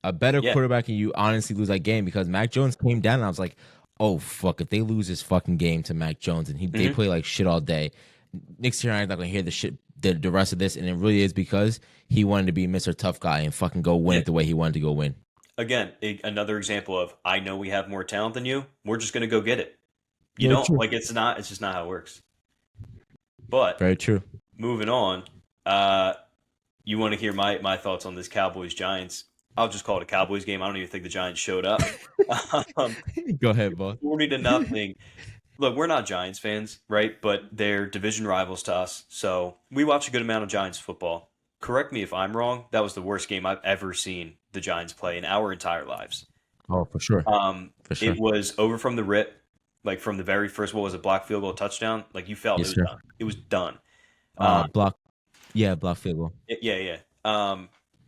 A better Yeah. quarterback, and you honestly lose that game because Mac Jones came down, and I was like, oh fuck, if they lose this fucking game to Mac Jones, and they Hmm. play like shit all day, Nick Sirianni's not gonna hear the shit the rest of this, and it really is because he wanted to be Mr. Tough Guy and fucking go win Yeah. it the way he wanted to go win. Again, another example of I know we have more talent than you. We're just going to go get it. You Very don't true. like it's not. It's just not how it works. But Very true. moving on, uh, you want to hear my thoughts on this Cowboys Giants? I'll just call it a Cowboys game. I don't even think the Giants showed up. um, Go ahead, boss. 40-0. Look, we're not Giants fans, right? But they're division rivals to us, so we watch a good amount of Giants football. Correct me if I'm wrong. That was the worst game I've ever seen the Giants play in our entire lives. Oh, for sure, for sure. It was over from the rip, like from the very first. What was it? Block field goal touchdown. Like you felt it Yes, was sir. done. It was done. Um, Block. Yeah, block field goal. yeah, yeah.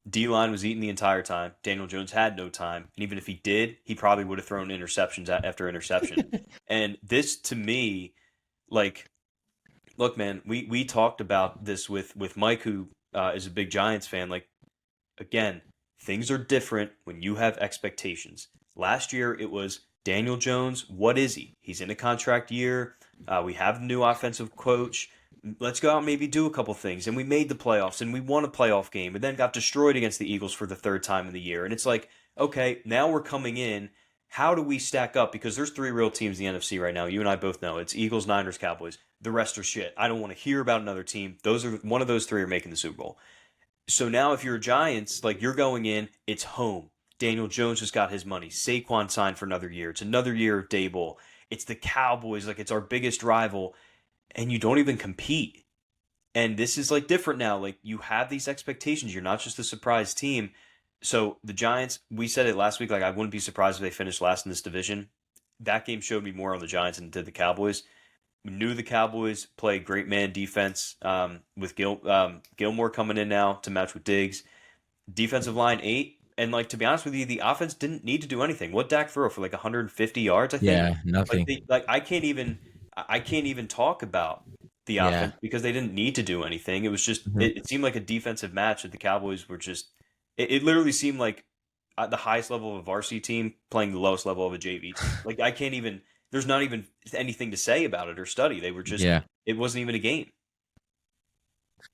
D line was eating the entire time. Daniel Jones had no time, and even if he did, he probably would have thrown interceptions after interception. And this, to me, like, look, man, we talked about this with Mike, who is a big Giants fan. Like, again, things are different when you have expectations. Last year, it was Daniel Jones. What is he? He's in a contract year. We have a new offensive coach. Let's go out and maybe do a couple things. And we made the playoffs and we won a playoff game and then got destroyed against the Eagles for the third time in the year. And it's like, okay, now we're coming in. How do we stack up? Because there's three real teams in the NFC right now. You and I both know it's Eagles, Niners, Cowboys. The rest are shit. I don't want to hear about another team. One of those three are making the Super Bowl. So now if you're Giants, like you're going in, it's home. Daniel Jones just got his money. Saquon signed for another year. It's another year of Dable. It's the Cowboys. Like, it's our biggest rival. And you don't even compete. And this is like different now. Like, you have these expectations. You're not just a surprise team. So the Giants, we said it last week, like I wouldn't be surprised if they finished last in this division. That game showed me more on the Giants than it did the Cowboys. We knew the Cowboys play great man defense with Gilmore coming in now to match with Diggs. Defensive line 8. And like, to be honest with you, the offense didn't need to do anything. What Dak throw for like 150 yards, I think? Yeah, nothing. I can't even talk about the offense because they didn't need to do anything. It was just it seemed like a defensive match that the Cowboys were just it literally seemed like the highest level of a varsity team playing the lowest level of a JV team. Like, I can't even there's not even anything to say about it or study. They were just it wasn't even a game.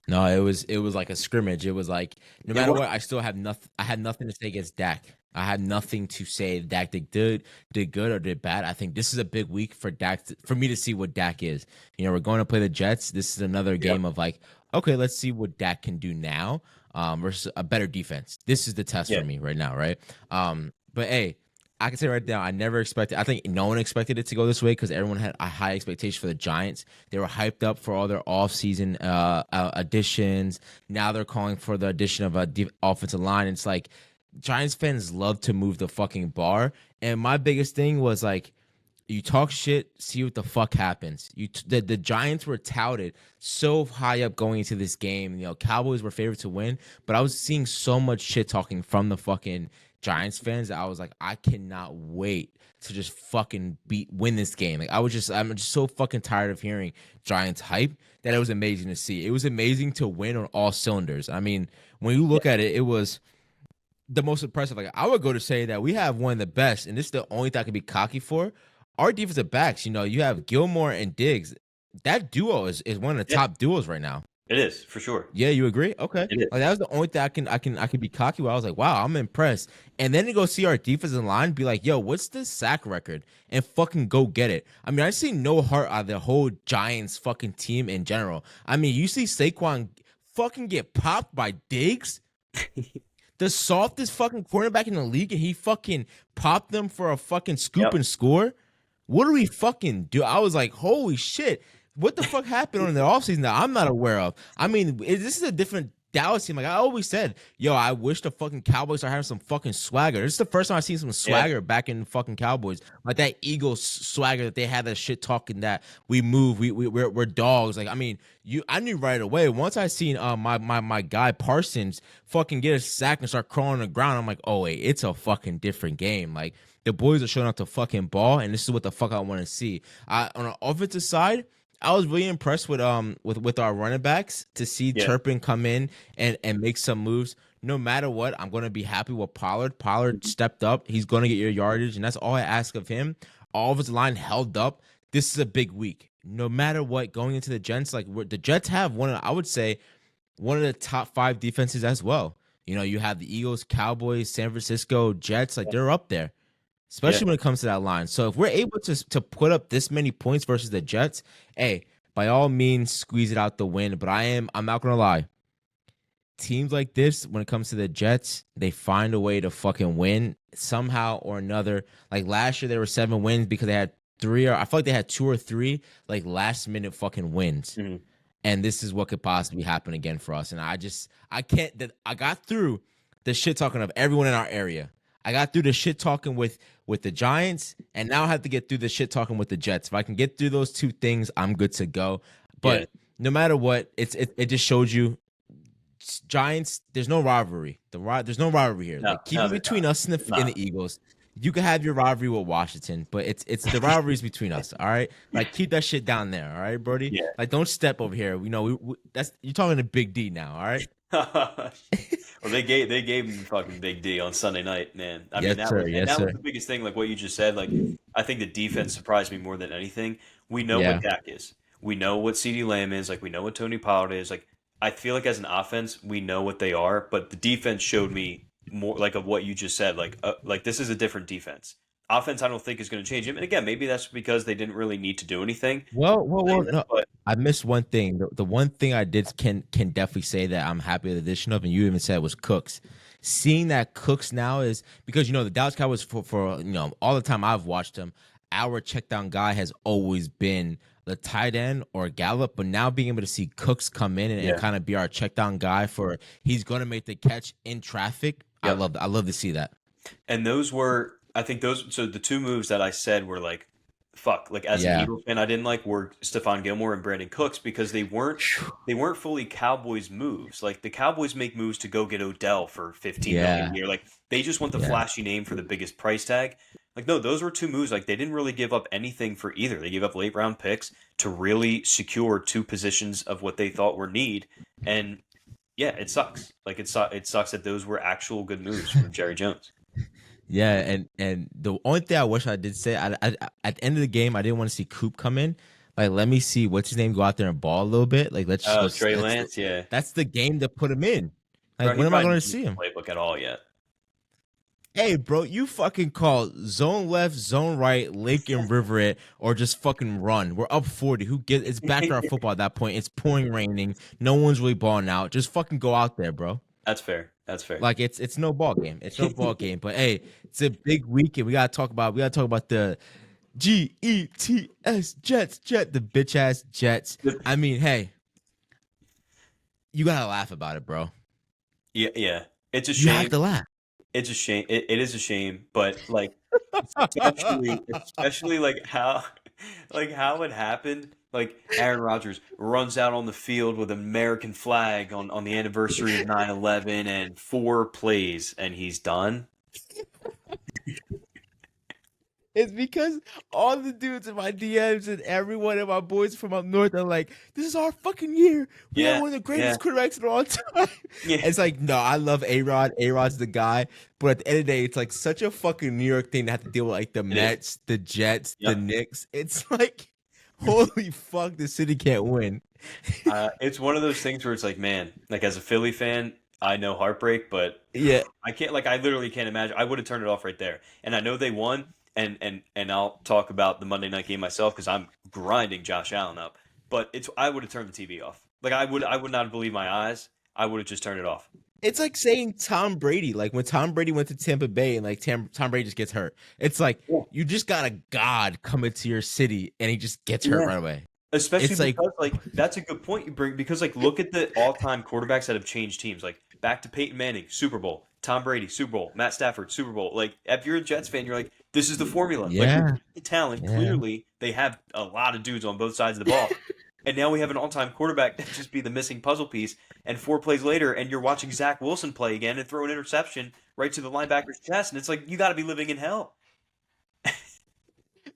No, it was like a scrimmage. It was like, no matter what, I still have nothing. I had nothing to say against Dak. I had nothing to say Dak did good or did bad. I think this is a big week for Dak, for me to see what Dak is. You know, we're going to play the Jets. This is another game of like, okay, let's see what Dak can do now versus a better defense. This is the test for me right now, right? But hey, I can say right now, I never expected. I think no one expected it to go this way because everyone had a high expectation for the Giants. They were hyped up for all their offseason additions. Now they're calling for the addition of a offensive line. It's like Giants fans love to move the fucking bar. And my biggest thing was like, you talk shit, see what the fuck happens. The Giants were touted so high up going into this game. You know, Cowboys were favored to win, but I was seeing so much shit talking from the fucking Giants fans that I was like, I cannot wait to just fucking win this game. Like, I'm just so fucking tired of hearing Giants hype that it was amazing to see. It was amazing to win on all cylinders. I mean, when you look at it, it was the most impressive. Like, I would go to say that we have one of the best, and this is the only thing I could be cocky for. Our defensive backs, you know, you have Gilmore and Diggs. That duo is one of the top duos right now. It is, for sure. Yeah, you agree? Okay. It is. Like, that was the only thing I can be cocky with. I was like, wow, I'm impressed. And then to go see our defensive line, be like, yo, what's the sack record? And fucking go get it. I mean, I see no heart out of the whole Giants fucking team in general. I mean, you see Saquon fucking get popped by Diggs, the softest fucking cornerback in the league, and he fucking popped them for a fucking scoop and score. What do we fucking do? I was like, holy shit. What the fuck happened in the offseason that I'm not aware of? I mean, this is a different Dallas team. Like I always said, yo, I wish the fucking Cowboys are having some fucking swagger. This is the first time I've seen some swagger back in fucking Cowboys. Like that Eagles swagger that they had, that shit talking that we move, we're dogs. Like, I mean, I knew right away. Once I seen my guy Parsons fucking get a sack and start crawling on the ground, I'm like, oh wait, it's a fucking different game. Like, the boys are showing up to fucking ball, and this is what the fuck I want to see. On the offensive side, I was really impressed with our running backs to see Turpin come in and make some moves. No matter what, I'm going to be happy with Pollard. Pollard stepped up. He's going to get your yardage, and that's all I ask of him. All of his line held up. This is a big week. No matter what, going into the Jets, like the Jets have I would say, one of the top 5 defenses as well. You know, you have the Eagles, Cowboys, San Francisco, Jets. Like, they're up there. Especially when it comes to that line. So if we're able to put up this many points versus the Jets, hey, by all means, squeeze it out the win. But I'm not going to lie. Teams like this, when it comes to the Jets, they find a way to fucking win somehow or another. Like last year, there were 7 wins because they had 3, or I feel like they had 2 or 3 like last minute fucking wins. Mm-hmm. And this is what could possibly happen again for us. And I got through the shit talking of everyone in our area. I got through the shit talking with the Giants, and now I have to get through the shit talking with the Jets. If I can get through those 2 things, I'm good to go. But no matter what, it just showed you, Giants, there's no rivalry. There's no rivalry here. Like, keep it between us and the Eagles. You can have your rivalry with Washington, but it's the rivalries between us. All right, like keep that shit down there. All right, Brody. Yeah. Like, don't step over here. You know, you're talking to Big D now. All right. Well, they gave him fucking Big D on Sunday night, man. I mean, that was the biggest thing. Like what you just said. Like, I think the defense surprised me more than anything. We know what Dak is. We know what CeeDee Lamb is. Like, we know what Tony Pollard is. Like, I feel like as an offense, we know what they are. But the defense showed me more like of what you just said. Like this is a different defense. Offense, I don't think is going to change him. And again, maybe that's because they didn't really need to do anything. Well, no, but I missed one thing. The one thing I did can definitely say that I'm happy with the addition of, and you even said, was Cooks. seeing that Cooks now is because the Dallas Cowboys for all the time I've watched them, our check down guy has always been the tight end or Gallup, but now being able to see Cooks come in and kind of be our check down guy for he's going to make the catch in traffic. Yep. I love to see that. And those were, I think so the two moves that I said were like, fuck, like as an Eagles fan, I didn't like were Stephon Gilmore and Brandon Cooks because they weren't fully Cowboys moves. Like the Cowboys make moves to go get Odell for $15 million a year. Like they just want the flashy name for the biggest price tag. Like no, those were two moves. Like they didn't really give up anything for either. They gave up late round picks to really secure two positions of what they thought were need. And yeah, it sucks. Like it sucks that those were actual good moves from Jerry Jones. Yeah, and the only thing I wish I did say, at the end of the game, I didn't want to see Coop come in. Like, let me see what's his name go out there and ball a little bit. Like, Trey Lance, that's the game to put him in. Like, bro, when am I going to see him? Playbook at all yet? Hey, bro, you fucking call zone left, zone right, Lake and River it, or just fucking run. We're up 40. It's backyard football at that point. It's pouring, raining. No one's really balling out. Just fucking go out there, bro. That's fair. Like it's no ball game. It's no ball game. But hey, it's a big weekend. We gotta talk about the Jets, the bitch ass Jets. I mean, hey, you gotta laugh about it, bro. Yeah. It's a shame. You have to laugh. It's a shame. It is a shame, but like, especially like how it happened. Like Aaron Rodgers runs out on the field with an American flag on the anniversary of 9/11 and 4 plays, and he's done. It's because all the dudes in my DMs and every one of my boys from up north are like, this is our fucking year. We are one of the greatest quarterbacks of all time. Yeah. It's like, no, I love A-Rod. A-Rod's the guy. But at the end of the day, it's like such a fucking New York thing to have to deal with like the Mets, the Jets, the Knicks. It's like, holy fuck, the city can't win. It's one of those things where it's like, man, like as a Philly fan, I know heartbreak, but I can't, like, I literally can't imagine. I would have turned it off right there. And I know they won. And I'll talk about the Monday night game myself because I'm grinding Josh Allen up. But I would have turned the TV off. Like I would not have believed my eyes. I would have just turned it off. It's like saying Tom Brady. Like when Tom Brady went to Tampa Bay and like Tom Brady just gets hurt. It's like you just got a god come into your city and he just gets hurt right away. Especially because like that's a good point you bring because like look at the all-time quarterbacks that have changed teams. Like back to Peyton Manning, Super Bowl. Tom Brady, Super Bowl. Matt Stafford, Super Bowl. Like if you're a Jets fan, you're like, this is the formula. Yeah. Like talent. Clearly, they have a lot of dudes on both sides of the ball. And now we have an all-time quarterback that just be the missing puzzle piece. And 4 plays later, and you're watching Zach Wilson play again and throw an interception right to the linebacker's chest. And it's like, you got to be living in hell.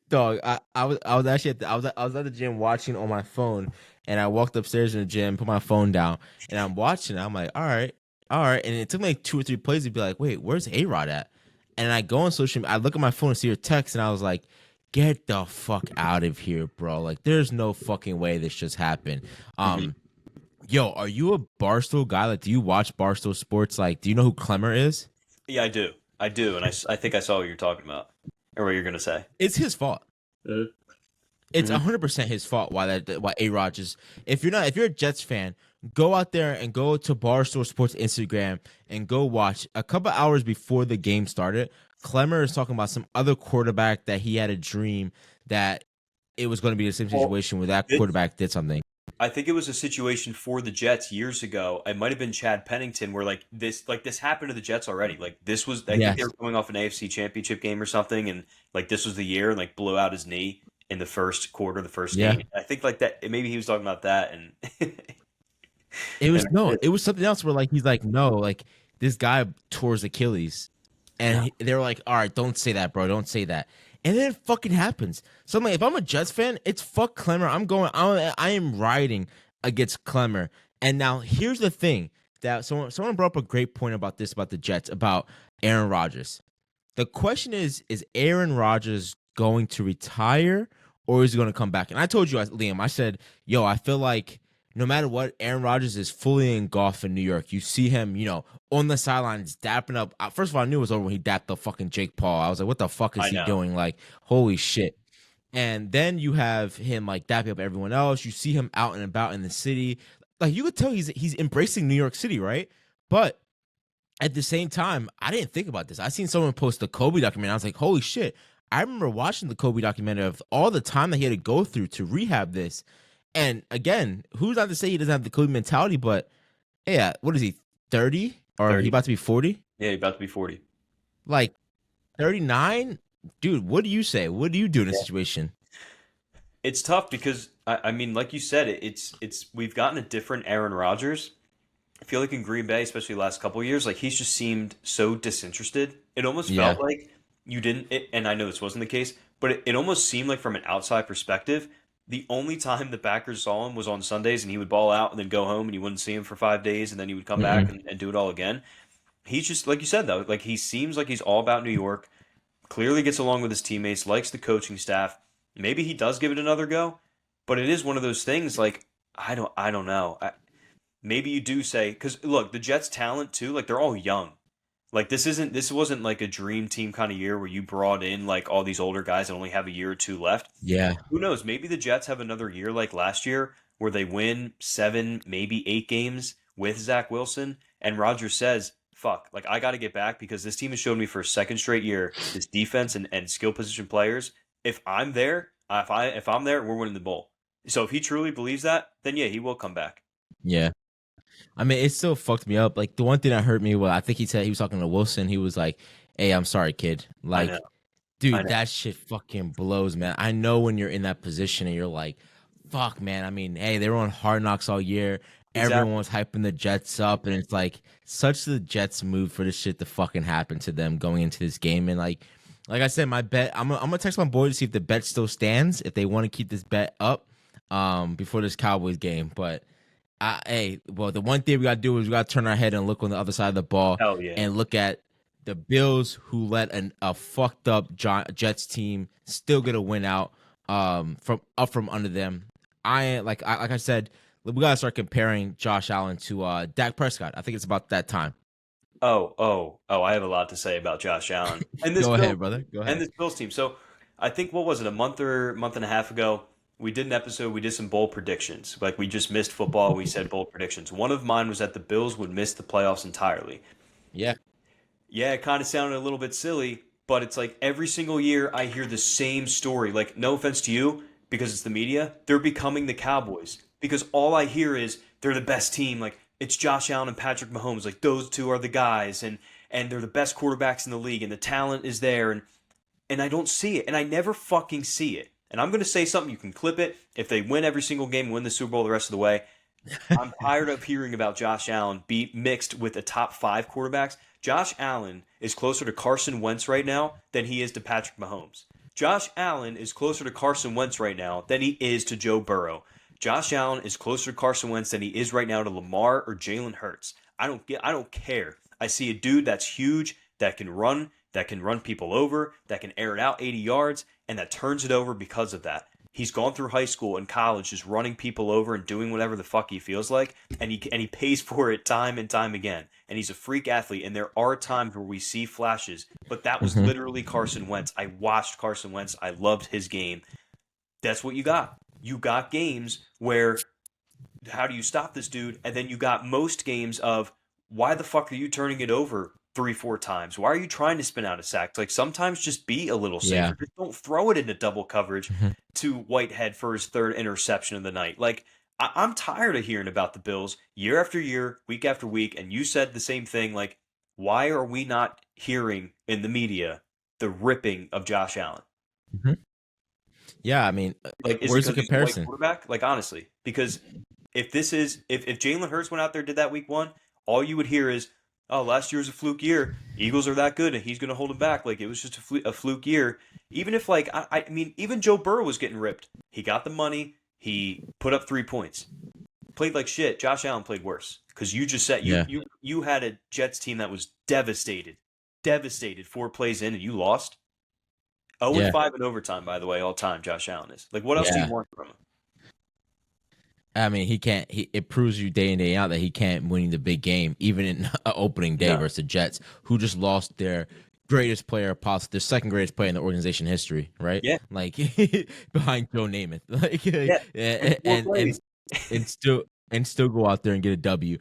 Dog, I was actually I was at the gym watching on my phone, and I walked upstairs in the gym, put my phone down, and I'm watching. I'm like, all right. And it took me like 2 or 3 plays to be like, wait, where's A-Rod at? And I go on social media, I look at my phone and see your text, and I was like, get the fuck out of here, bro. Like, there's no fucking way this just happened. Yo, are you a Barstool guy? Like, do you watch Barstool Sports? Like, do you know who Clemmer is? Yeah, I do. And I think I saw what you're talking about. Or what you're gonna say? It's his fault. It's 100% his fault. Why A-Rod just if you're a Jets fan, go out there and go to Barstool Sports Instagram and go watch a couple hours before the game started. Clemmer is talking about some other quarterback that he had a dream that it was going to be the same situation where that quarterback did something. I think it was a situation for the Jets years ago. It might have been Chad Pennington where this happened to the Jets already. Like this was, I think they were coming off an AFC championship game or something. And like, this was the year and like blew out his knee in the first quarter, the first game. I think like that, maybe he was talking about that. And it was something else where like, he's like, no, like this guy tore his Achilles and they were like, all right, don't say that, bro. Don't say that. And then it fucking happens. So I'm like, if I'm a Jets fan, it's fuck Clemmer. I am riding against Clemmer. And now here's the thing that someone brought up a great point about the Jets, about Aaron Rodgers. The question is Aaron Rodgers going to retire or is he going to come back? And I told you, Liam, I said, yo, I feel like no matter what, Aaron Rodgers is fully engulfed in New York. You see him, on the sidelines dapping up. First of all, I knew it was over when he dapped the fucking Jake Paul. I was like, what the fuck is he doing? Like, holy shit. And then you have him like dapping up everyone else. You see him out and about in the city. Like, you could tell he's embracing New York City, right? But at the same time, I didn't think about this. I seen someone post the Kobe documentary. I was like, holy shit. I remember watching the Kobe documentary of all the time that he had to go through to rehab this. And again, who's not to say he doesn't have the Kobe mentality, but yeah, what is he, 30? Or 30. he about to be 40? Yeah, he's about to be 40. Like 39? Dude, what do you say? What do you do in a situation? It's tough because I mean, like you said, it's we've gotten a different Aaron Rodgers. I feel like in Green Bay, especially the last couple of years, like he's just seemed so disinterested. It almost Yeah. felt like you didn't, and I know this wasn't the case, but it almost seemed like from an outside perspective, the only time the Packers saw him was on Sundays, and he would ball out and then go home, and you wouldn't see him for 5 days, and then he would come back Mm-mm. and do it all again. He's just like you said though, like he seems like he's all about New York. Clearly gets along with his teammates, likes the coaching staff. Maybe he does give it another go, but it is one of those things. Like I don't know. Maybe you do say because look, the Jets' talent too. Like they're all young. Like this wasn't like a dream team kind of year where you brought in like all these older guys that only have a year or two left. Yeah. Who knows? Maybe the Jets have another year like last year where they win 7, maybe 8 games with Zach Wilson, and Rodgers says, "Fuck, like I got to get back because this team has shown me for a second straight year this defense and skill position players. If I'm there, if I'm there, we're winning the bowl." So if he truly believes that, then yeah, he will come back. Yeah. I mean, it still fucked me up. Like the one thing that hurt me was I think he said he was talking to Wilson. He was like, "Hey, I'm sorry, kid." I know, Like, I dude, know. that shit fucking blows, man. I know when you're in that position and you're like, "Fuck, man." I mean, hey, they were on Hard Knocks all year. Exactly. Everyone was hyping the Jets up, and it's like such the Jets move for this shit to fucking happen to them going into this game. And like I said, my bet. I'm gonna text my boy to see if the bet still stands. If they want to keep this bet up, before this Cowboys game, but. Hey, well, the one thing we got to do is we got to turn our head and look on the other side of the ball Hell yeah. and look at the Bills who let a fucked up Jets team still get a win out from under them. Like I said, we got to start comparing Josh Allen to Dak Prescott. I think it's about that time. Oh! I have a lot to say about Josh Allen and this Go Bills ahead, brother. Go and ahead. this Bills team. So I think what was it, a month and a half ago? We did an episode. We did some bold predictions. Like we just missed football. We said bold predictions. One of mine was that the Bills would miss the playoffs entirely. Yeah. Yeah, it kind of sounded a little bit silly, but it's like every single year I hear the same story. Like, no offense to you, because it's the media, they're becoming the Cowboys. Because all I hear is they're the best team. Like, it's Josh Allen and Patrick Mahomes. Like, those two are the guys, and they're the best quarterbacks in the league, and the talent is there, and I don't see it, and I never fucking see it. And I'm gonna say something, you can clip it. If they win every single game, win the Super Bowl the rest of the way, I'm tired of hearing about Josh Allen be mixed with the top 5 quarterbacks. Josh Allen is closer to Carson Wentz right now than he is to Patrick Mahomes. Josh Allen is closer to Carson Wentz right now than he is to Joe Burrow. Josh Allen is closer to Carson Wentz than he is right now to Lamar or Jalen Hurts. I don't care. I see a dude that's huge, that can run people over, that can air it out 80 yards, and that turns it over because of that. He's gone through high school and college just running people over and doing whatever the fuck he feels like, and he pays for it time and time again. And he's a freak athlete, and there are times where we see flashes, but that was Hmm. literally Carson Wentz. I watched Carson Wentz. I loved his game. That's what you got. You got games where how do you stop this dude? And then you got most games of why the fuck are you turning it over 3, 4 times? Why are you trying to spin out a sack? Like sometimes just be a little Yeah. safer. Just don't throw it into double coverage Mhm. to Whitehead for his 3rd interception of the night. Like I'm tired of hearing about the Bills year after year, week after week, and you said the same thing. Like, why are we not hearing in the media the ripping of Josh Allen? Mhm. Yeah. I mean, Like, is it where's the because he's a white comparison? quarterback? Like, honestly, because if Jalen Hurts went out there and did that week one, all you would hear is, "Oh, last year was a fluke year. Eagles are that good, and he's going to hold them back. Like it was just a fluke year." Even if like I mean, even Joe Burrow was getting ripped. He got the money. He put up 3 points. Played like shit. Josh Allen played worse because you just said Yeah. you had a Jets team that was devastated 4 plays in, and you lost. 0 and Yeah. 5 in overtime, by the way, all time. Josh Allen is like, what else do you Yeah. want from him? I mean, he can't. It proves you day in day out that he can't win the big game, even in opening day No. versus the Jets, who just lost their greatest player, possibly their second greatest player in the organization history, right? Yeah. Like behind Joe Namath, like Yeah. In and four plays. and still go out there and get a W.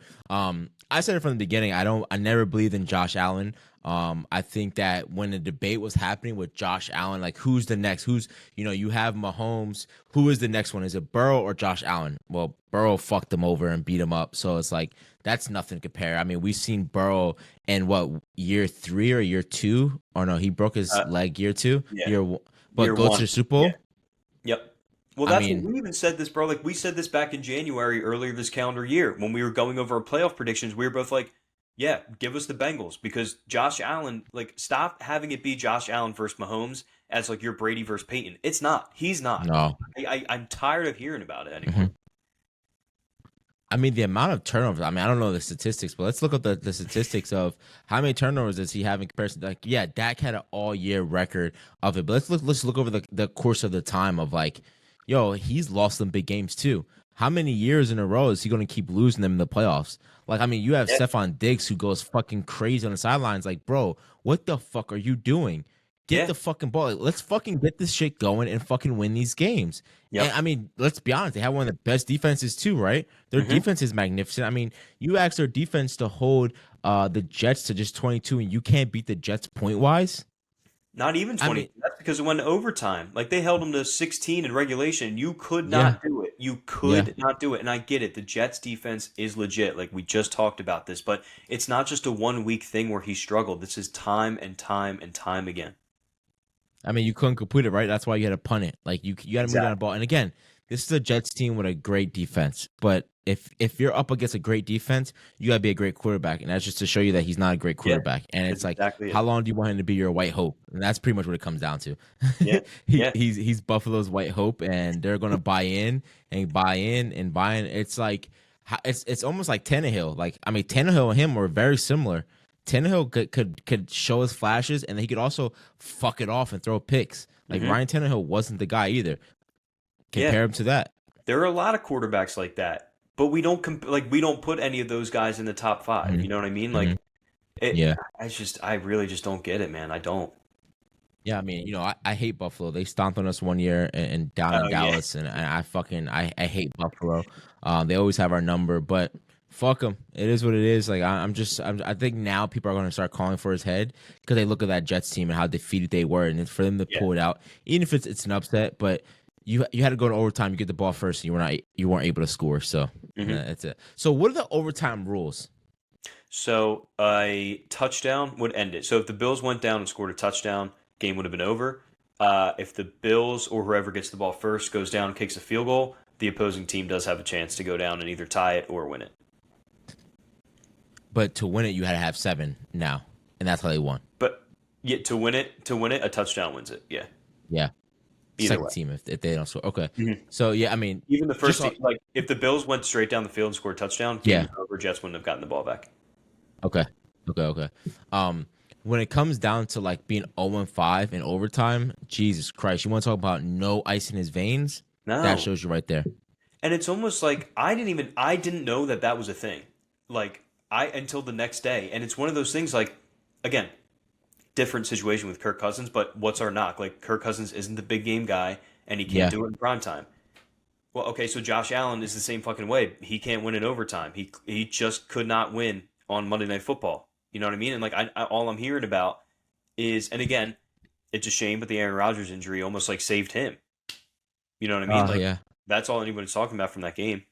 I said it from the beginning. I never believed in Josh Allen. I think that when the debate was happening with Josh Allen, like who's the next? You have Mahomes. Who is the next one? Is it Burrow or Josh Allen? Well, Burrow fucked him over and beat him up. So it's like that's nothing to compare. I mean, we've seen Burrow in what, year 3 or year 2? Or no, he broke his leg year 2. Yeah. But Year go one. to the Super Bowl. Yeah. Yep. Well, I that's mean, what we even said this, bro. Like we said this back in January, earlier this calendar year, when we were going over our playoff predictions. We were both like, "Yeah, give us the Bengals," because Josh Allen. Like, stop having it be Josh Allen versus Mahomes as like your Brady versus Peyton. It's not. He's not. no. I'm tired of hearing about it anymore. Mhm. I mean, the amount of turnovers. I mean, I don't know the statistics, but let's look up the statistics of how many turnovers does he have in comparison. Like, yeah, Dak had an all-year record of it, but let's look over the course of the time of like, yo, he's lost some big games too. How many years in a row is he going to keep losing them in the playoffs? Like, I mean, you have Yeah. Stephon Diggs who goes fucking crazy on the sidelines. Like, bro, what the fuck are you doing? Get Yeah. the fucking ball. Like, let's fucking get this shit going and fucking win these games. Yep. And I mean, let's be honest, they have one of the best defenses too, right? Their Mhm. defense is magnificent. I mean, you ask their defense to hold the Jets to just 22, and you can't beat the Jets point wise. Not even I 20. mean, That's because it went to overtime. Like they held them to 16 in regulation. You could yeah, not do it. You yeah. could not do it. And I get it. The Jets defense is legit. Like we just talked about this, but it's not just a 1 week thing where he struggled. This is time and time and time again. I mean, you couldn't complete it, right? That's why you had to punt it. Like you got to move down the ball. And again, this is a Jets team with a great defense. But if you're up against a great defense, you got to be a great quarterback, and that's just to show you that he's not a great quarterback. And it's That's like, exactly it. how long do you want him to be your white hope? And that's pretty much what it comes down to. Yeah. Yeah. He's Buffalo's white hope, and they're gonna buy in and buy in and buy in. It's like it's almost like Tannehill. Like, I mean, Tannehill and him were very similar. Tannehill could show us flashes, and he could also fuck it off and throw picks. Like Ryan Tannehill wasn't the guy either. Compare him to that. There are a lot of quarterbacks like that, but we don't we don't put any of those guys in the top 5. Mhm. You know what I mean? Like, Yeah. I really just don't get it, man. I don't. Yeah, I mean, I hate Buffalo. They stomped on us one year and down in Oh, yeah. Dallas, and I hate Buffalo. They always have our number, but fuck them. It is what it is. Like I think now people are going to start calling for his head because they look at that Jets team and how defeated they were, and for them to pull it out, even if it's an upset, but you had to go to overtime. You get the ball first, and you weren't able to score. So that's it. So what are the overtime rules? So a touchdown would end it. So if the Bills went down and scored a touchdown, game would have been over. If the Bills or whoever gets the ball first goes down and kicks a field goal, the opposing team does have a chance to go down and either tie it or win it. But to win it, you had to have 7 now, and that's how they won. But yet to win it, a touchdown wins it. Yeah. Yeah. Either Second way. team if they don't score. Okay. Mhm. So yeah, I mean, Even the first just team, like if the Bills went straight down the field and scored a touchdown, game was over, Jets wouldn't have gotten the ball back. Okay. When it comes down to like being 0-5 in overtime, Jesus Christ, you want to talk about no ice in his veins? No. That shows you right there. And it's almost like I didn't know that was a thing. Like until the next day. And it's one of those things like, again, different situation with Kirk Cousins, but what's our knock? Like Kirk Cousins isn't the big game guy and he can't do it in prime time. Well, okay, so Josh Allen is the same fucking way. He can't win in overtime. He just could not win on Monday Night Football. You know what I mean? And like all I'm hearing about is, and again, it's a shame, but the Aaron Rodgers injury almost like saved him. You know what I mean? Like that's all anybody's talking about from that game.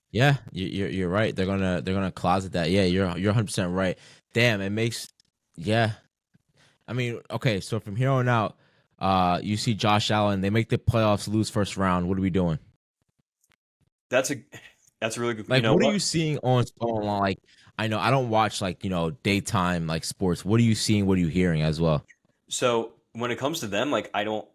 Yeah, you're right. They're gonna closet that. Yeah, you're 100% right. Damn, it makes I mean, okay, so from here on out, you see Josh Allen. They make the playoffs, lose first round. What are we doing? That's a really good. Like, what are you seeing on like? I know I don't watch like daytime like sports. What are you seeing? What are you hearing as well? So when it comes to them, like I don't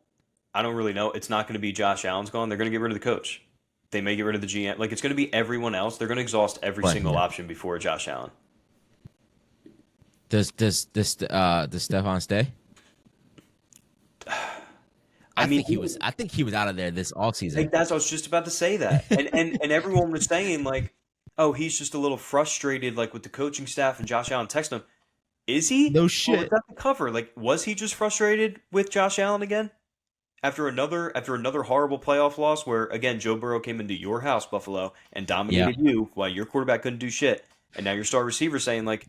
really know. It's not going to be Josh Allen's gone. They're going to get rid of the coach. They may get rid of the GM. Like it's going to be everyone else. They're going to exhaust every single option before Josh Allen. Does Stephon stay? I think he was out of there this offseason. Like I was just about to say that. And everyone was saying like, oh, he's just a little frustrated like with the coaching staff and Josh Allen texting him. Is he? No shit. Or was that the cover? Like, was he just frustrated with Josh Allen again? After another horrible playoff loss where again Joe Burrow came into your house, Buffalo, and dominated you while your quarterback couldn't do shit. And now your star receiver saying like,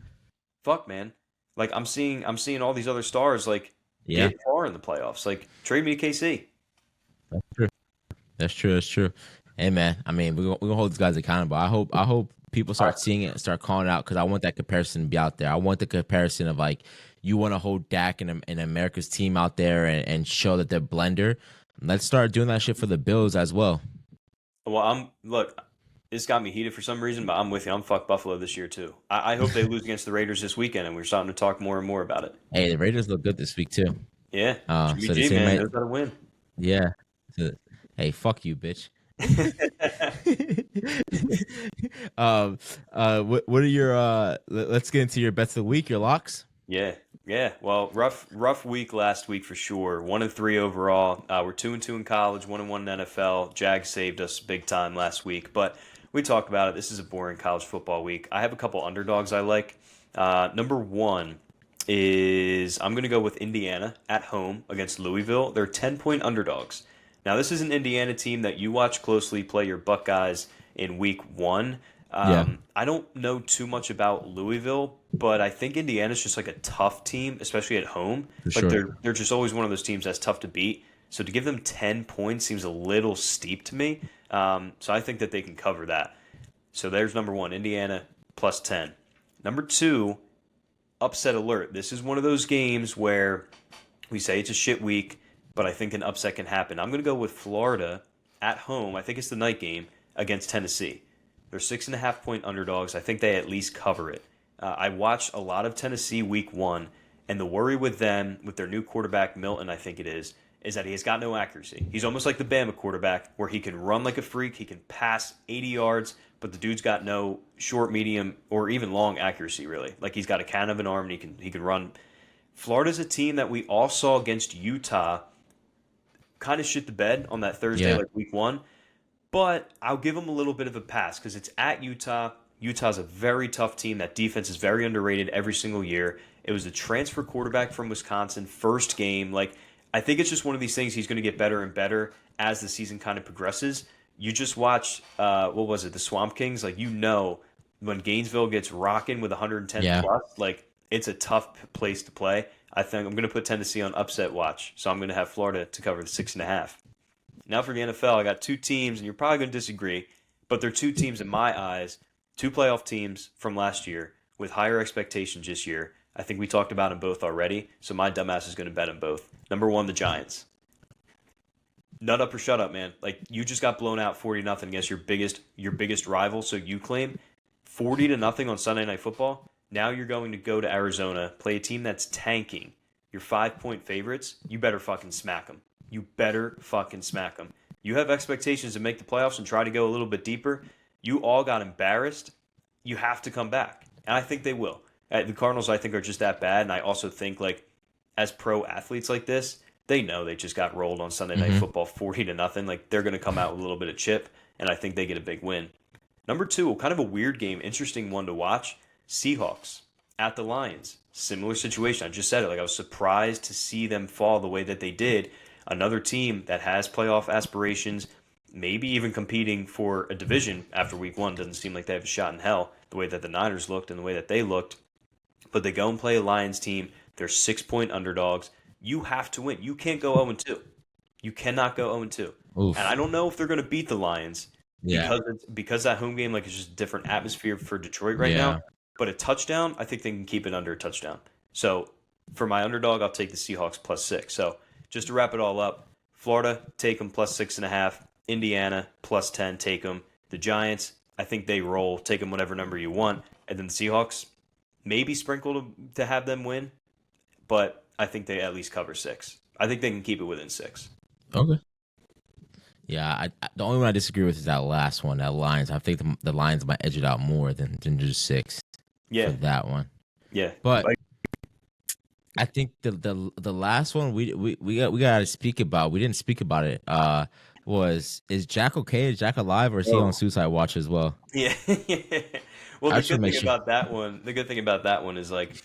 "Fuck, man." Like I'm seeing all these other stars like Yeah, get far in the playoffs. Like trade me to KC. that's true. That's true. That's true. Hey man, I mean, we're gonna hold these guys accountable. I hope people All right. start seeing it, and start calling it out because I want that comparison to be out there. I want the comparison of like you want to hold Dak and America's team out there and show that they're blender. Let's start doing that shit for the Bills as well. Well, look. This got me heated for some reason, but I'm with you. I'm fuck Buffalo this year too. I hope they lose against the Raiders this weekend, and we're starting to talk more and more about it. Hey, the Raiders look good this week too. Yeah, Jimmy So the G same man might, knows how to win. yeah. So, hey, fuck you, bitch. What are your let's get into your bets of the week, your locks. Yeah, yeah. Well, rough week last week for sure. 1-3 overall. We're 2-2 in college, 1-1 in NFL. Jags saved us big time last week, but we talked about it. This is a boring college football week. I have a couple underdogs I like. Number one is I'm going to go with Indiana at home against Louisville. They're 10-point underdogs. Now, this is an Indiana team that you watch closely play your Buckeyes in week one. Yeah, I don't know too much about Louisville, but I think Indiana's just like a tough team, especially at home. for Like sure. they're just always one of those teams that's tough to beat. So to give them 10 points seems a little steep to me. So I think that they can cover that. So there's number one, Indiana plus 10. Number two, upset alert. This is one of those games where we say it's a shit week, but I think an upset can happen. I'm going to go with Florida at home. I think it's the night game against Tennessee. They're 6.5 point underdogs. I think they at least cover it. I watched a lot of Tennessee week one, and the worry with them, with their new quarterback, Milton, I think it is that he has got no accuracy. He's almost like the Bama quarterback, where he can run like a freak, he can pass 80 yards, but the dude's got no short, medium, or even long accuracy, really. Like he's got a cannon of an arm, and he can run. Florida's a team that we all saw against Utah kind of shit the bed on that Thursday, Yeah, like week one. But I'll give them a little bit of a pass because it's at Utah. Utah's a very tough team. That defense is very underrated every single year. It was a transfer quarterback from Wisconsin, first game. Like, I think it's just one of these things he's going to get better and better as the season kind of progresses. You just watch, what was it, the Swamp Kings? Like, when Gainesville gets rocking with 110 yeah. plus, like, it's a tough place to play. I think I'm going to put Tennessee on upset watch. So I'm going to have Florida to cover the 6.5. Now for the NFL, I got two teams, and you're probably going to disagree, but they're two teams in my eyes, two playoff teams from last year with higher expectations this year. I think we talked about them both already, so my dumbass is going to bet them both. Number one, the Giants. Nut up or shut up, man. Like you just got blown out 40-0 against your biggest rival, so you claim 40-0 on Sunday Night Football. Now you're going to go to Arizona, play a team that's tanking. Your 5-point favorites. You better fucking smack them. You better fucking smack them. You have expectations to make the playoffs and try to go a little bit deeper. You all got embarrassed. You have to come back. And I think they will. The Cardinals, I think, are just that bad. And I also think, like, as pro athletes like this, they know they just got rolled on Sunday Night Hmm. Football 40-0. Like, they're going to come out with a little bit of chip. And I think they get a big win. Number two, kind of a weird game, interesting one to watch. Seahawks at the Lions. Similar situation. I just said it. Like, I was surprised to see them fall the way that they did. Another team that has playoff aspirations, maybe even competing for a division after week one. Doesn't seem like they have a shot in hell the way that the Niners looked and the way that they looked. But they go and play a Lions team. They're 6-point underdogs. You have to win. You can't go 0-2. You cannot go 0-2. And I Oof. don't know if they're going to beat the Lions Yeah, because that home game, like, it's just a different atmosphere for Detroit right now. yeah. But a touchdown, I think they can keep it under a touchdown. So for my underdog, I'll take the Seahawks plus 6. So just to wrap it all up, Florida, take them plus 6.5. Indiana, plus 10, take them. The Giants, I think they roll. Take them whatever number you want. And then the Seahawks, maybe sprinkle to have them win, but I think they at least cover 6. I think they can keep it within 6. Okay. Yeah, the only one I disagree with is that last one, that Lions. I think the Lions might edge it out more than just 6 for Yeah, that one. yeah. But Like, I think the last one we got to speak about. We didn't speak about it. Is Jack okay? Is Jack alive, or is he on oh, suicide watch as well? yeah. Well, I the just want good to make thing sure. about that one, is like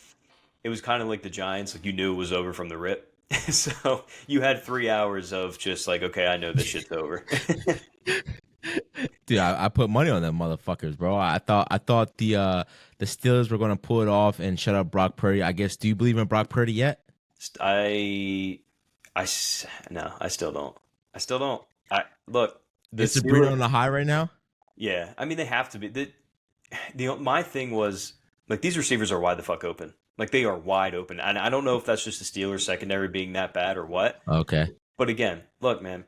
it was kind of like the Giants. Like you knew it was over from the rip. So you had 3 hours of just like, okay, I know this shit's over. Dude, I put money on them motherfuckers, bro. I thought the Steelers were gonna pull it off and shut up Brock Purdy. I guess. Do you believe in Brock Purdy yet? I, no, I still don't. I still don't. I look the Is Sabrina on Steelers. the high right now? Yeah, I mean they have to be. My thing was like these receivers are wide the fuck open. Like they are wide open, and I don't know if that's just the Steelers secondary being that bad or what. Okay. But again, look, man,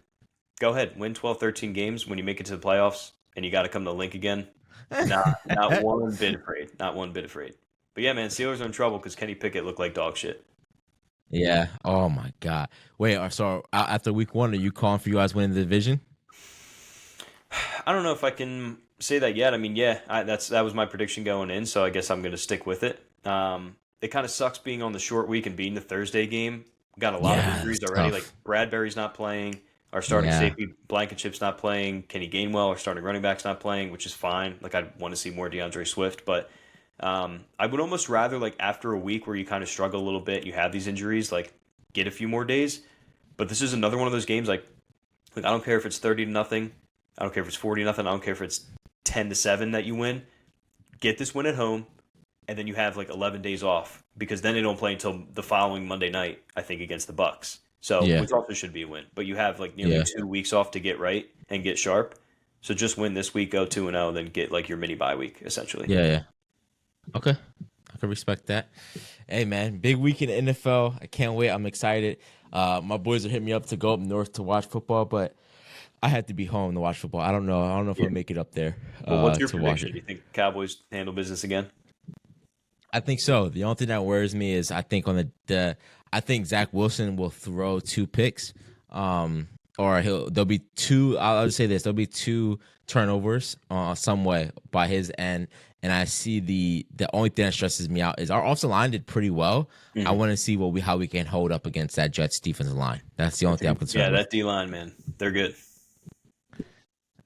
go ahead, win 12, 13 games when you make it to the playoffs, and you got to come to Link again. Not one bit afraid. Not one bit afraid. But yeah, man, Steelers are in trouble because Kenny Pickett looked like dog shit. Yeah. Oh my God. Wait. So after week 1, are you calling for you guys winning the division? I don't know if I can say that yet. I mean, yeah, that was my prediction going in, so I guess I'm going to stick with it. It kind of sucks being on the short week and being the Thursday game. Got a lot of Yeah, injuries that's already. tough. Like Bradbury's not playing. Our starting Yeah. safety Blankenship's not playing. Kenny Gainwell, our starting running back's not playing, which is fine. Like I want to see more DeAndre Swift, but I would almost rather like after a week where you kind of struggle a little bit, you have these injuries, like get a few more days. But this is another one of those games like I don't care if it's 30-0. I don't care if it's 40-0. I don't care if it's 10-7 that you win. Get this win at home, and then you have like 11 days off because then they don't play until the following Monday night, I think, against the Bucks. So, Yeah. which also should be a win. But you have like nearly Yeah. 2 weeks off to get right and get sharp. So just win this week, go 2-0, then get like your mini bye week essentially. Yeah. Yeah. Okay. I can respect that. Hey man, big week in the NFL. I can't wait. I'm excited. My boys are hitting me up to go up north to watch football, but I had to be home to watch football. I don't know. I don't know if Yeah. I'll make it up there Well, what's your to watch prediction? it. Do you think Cowboys handle business again? I think so. The only thing that worries me is I think on the I think Zach Wilson will throw 2 picks. Or there'll be 2. I'll just say this: there'll be 2 turnovers some way by his end. And I see the only thing that stresses me out is our offensive line did pretty well. I want to see how we can hold up against that Jets defensive line. That's the only thing I'm Yeah, concerned with. that D line, man, they're good.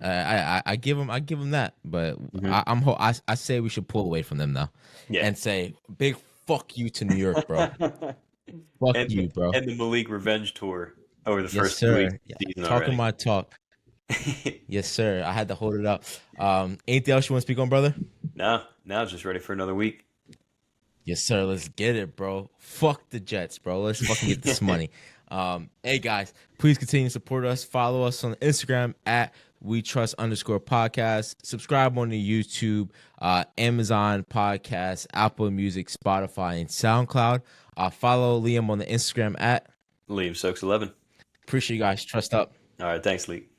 I give them that, but I say we should pull away from them though, Yeah. and say big fuck you to New York, bro. Fuck and you, bro. and the Malik revenge tour over the Yes, first 2 weeks sir. of Yeah, the season talking already. my talk. Yes, sir. I had to hold it up. Anything else you want to speak on, brother? Now just ready for another week. Yes, sir. Let's get it, bro. Fuck the Jets, bro. Let's fucking get this money. Hey guys, please continue to support us. Follow us on Instagram at WeTrust_podcast. Subscribe on the YouTube, Amazon Podcast, Apple Music, Spotify, and SoundCloud. Follow Liam on the Instagram at. Liam Soaks 11. Appreciate you guys. Trust up. All right, thanks, Lee.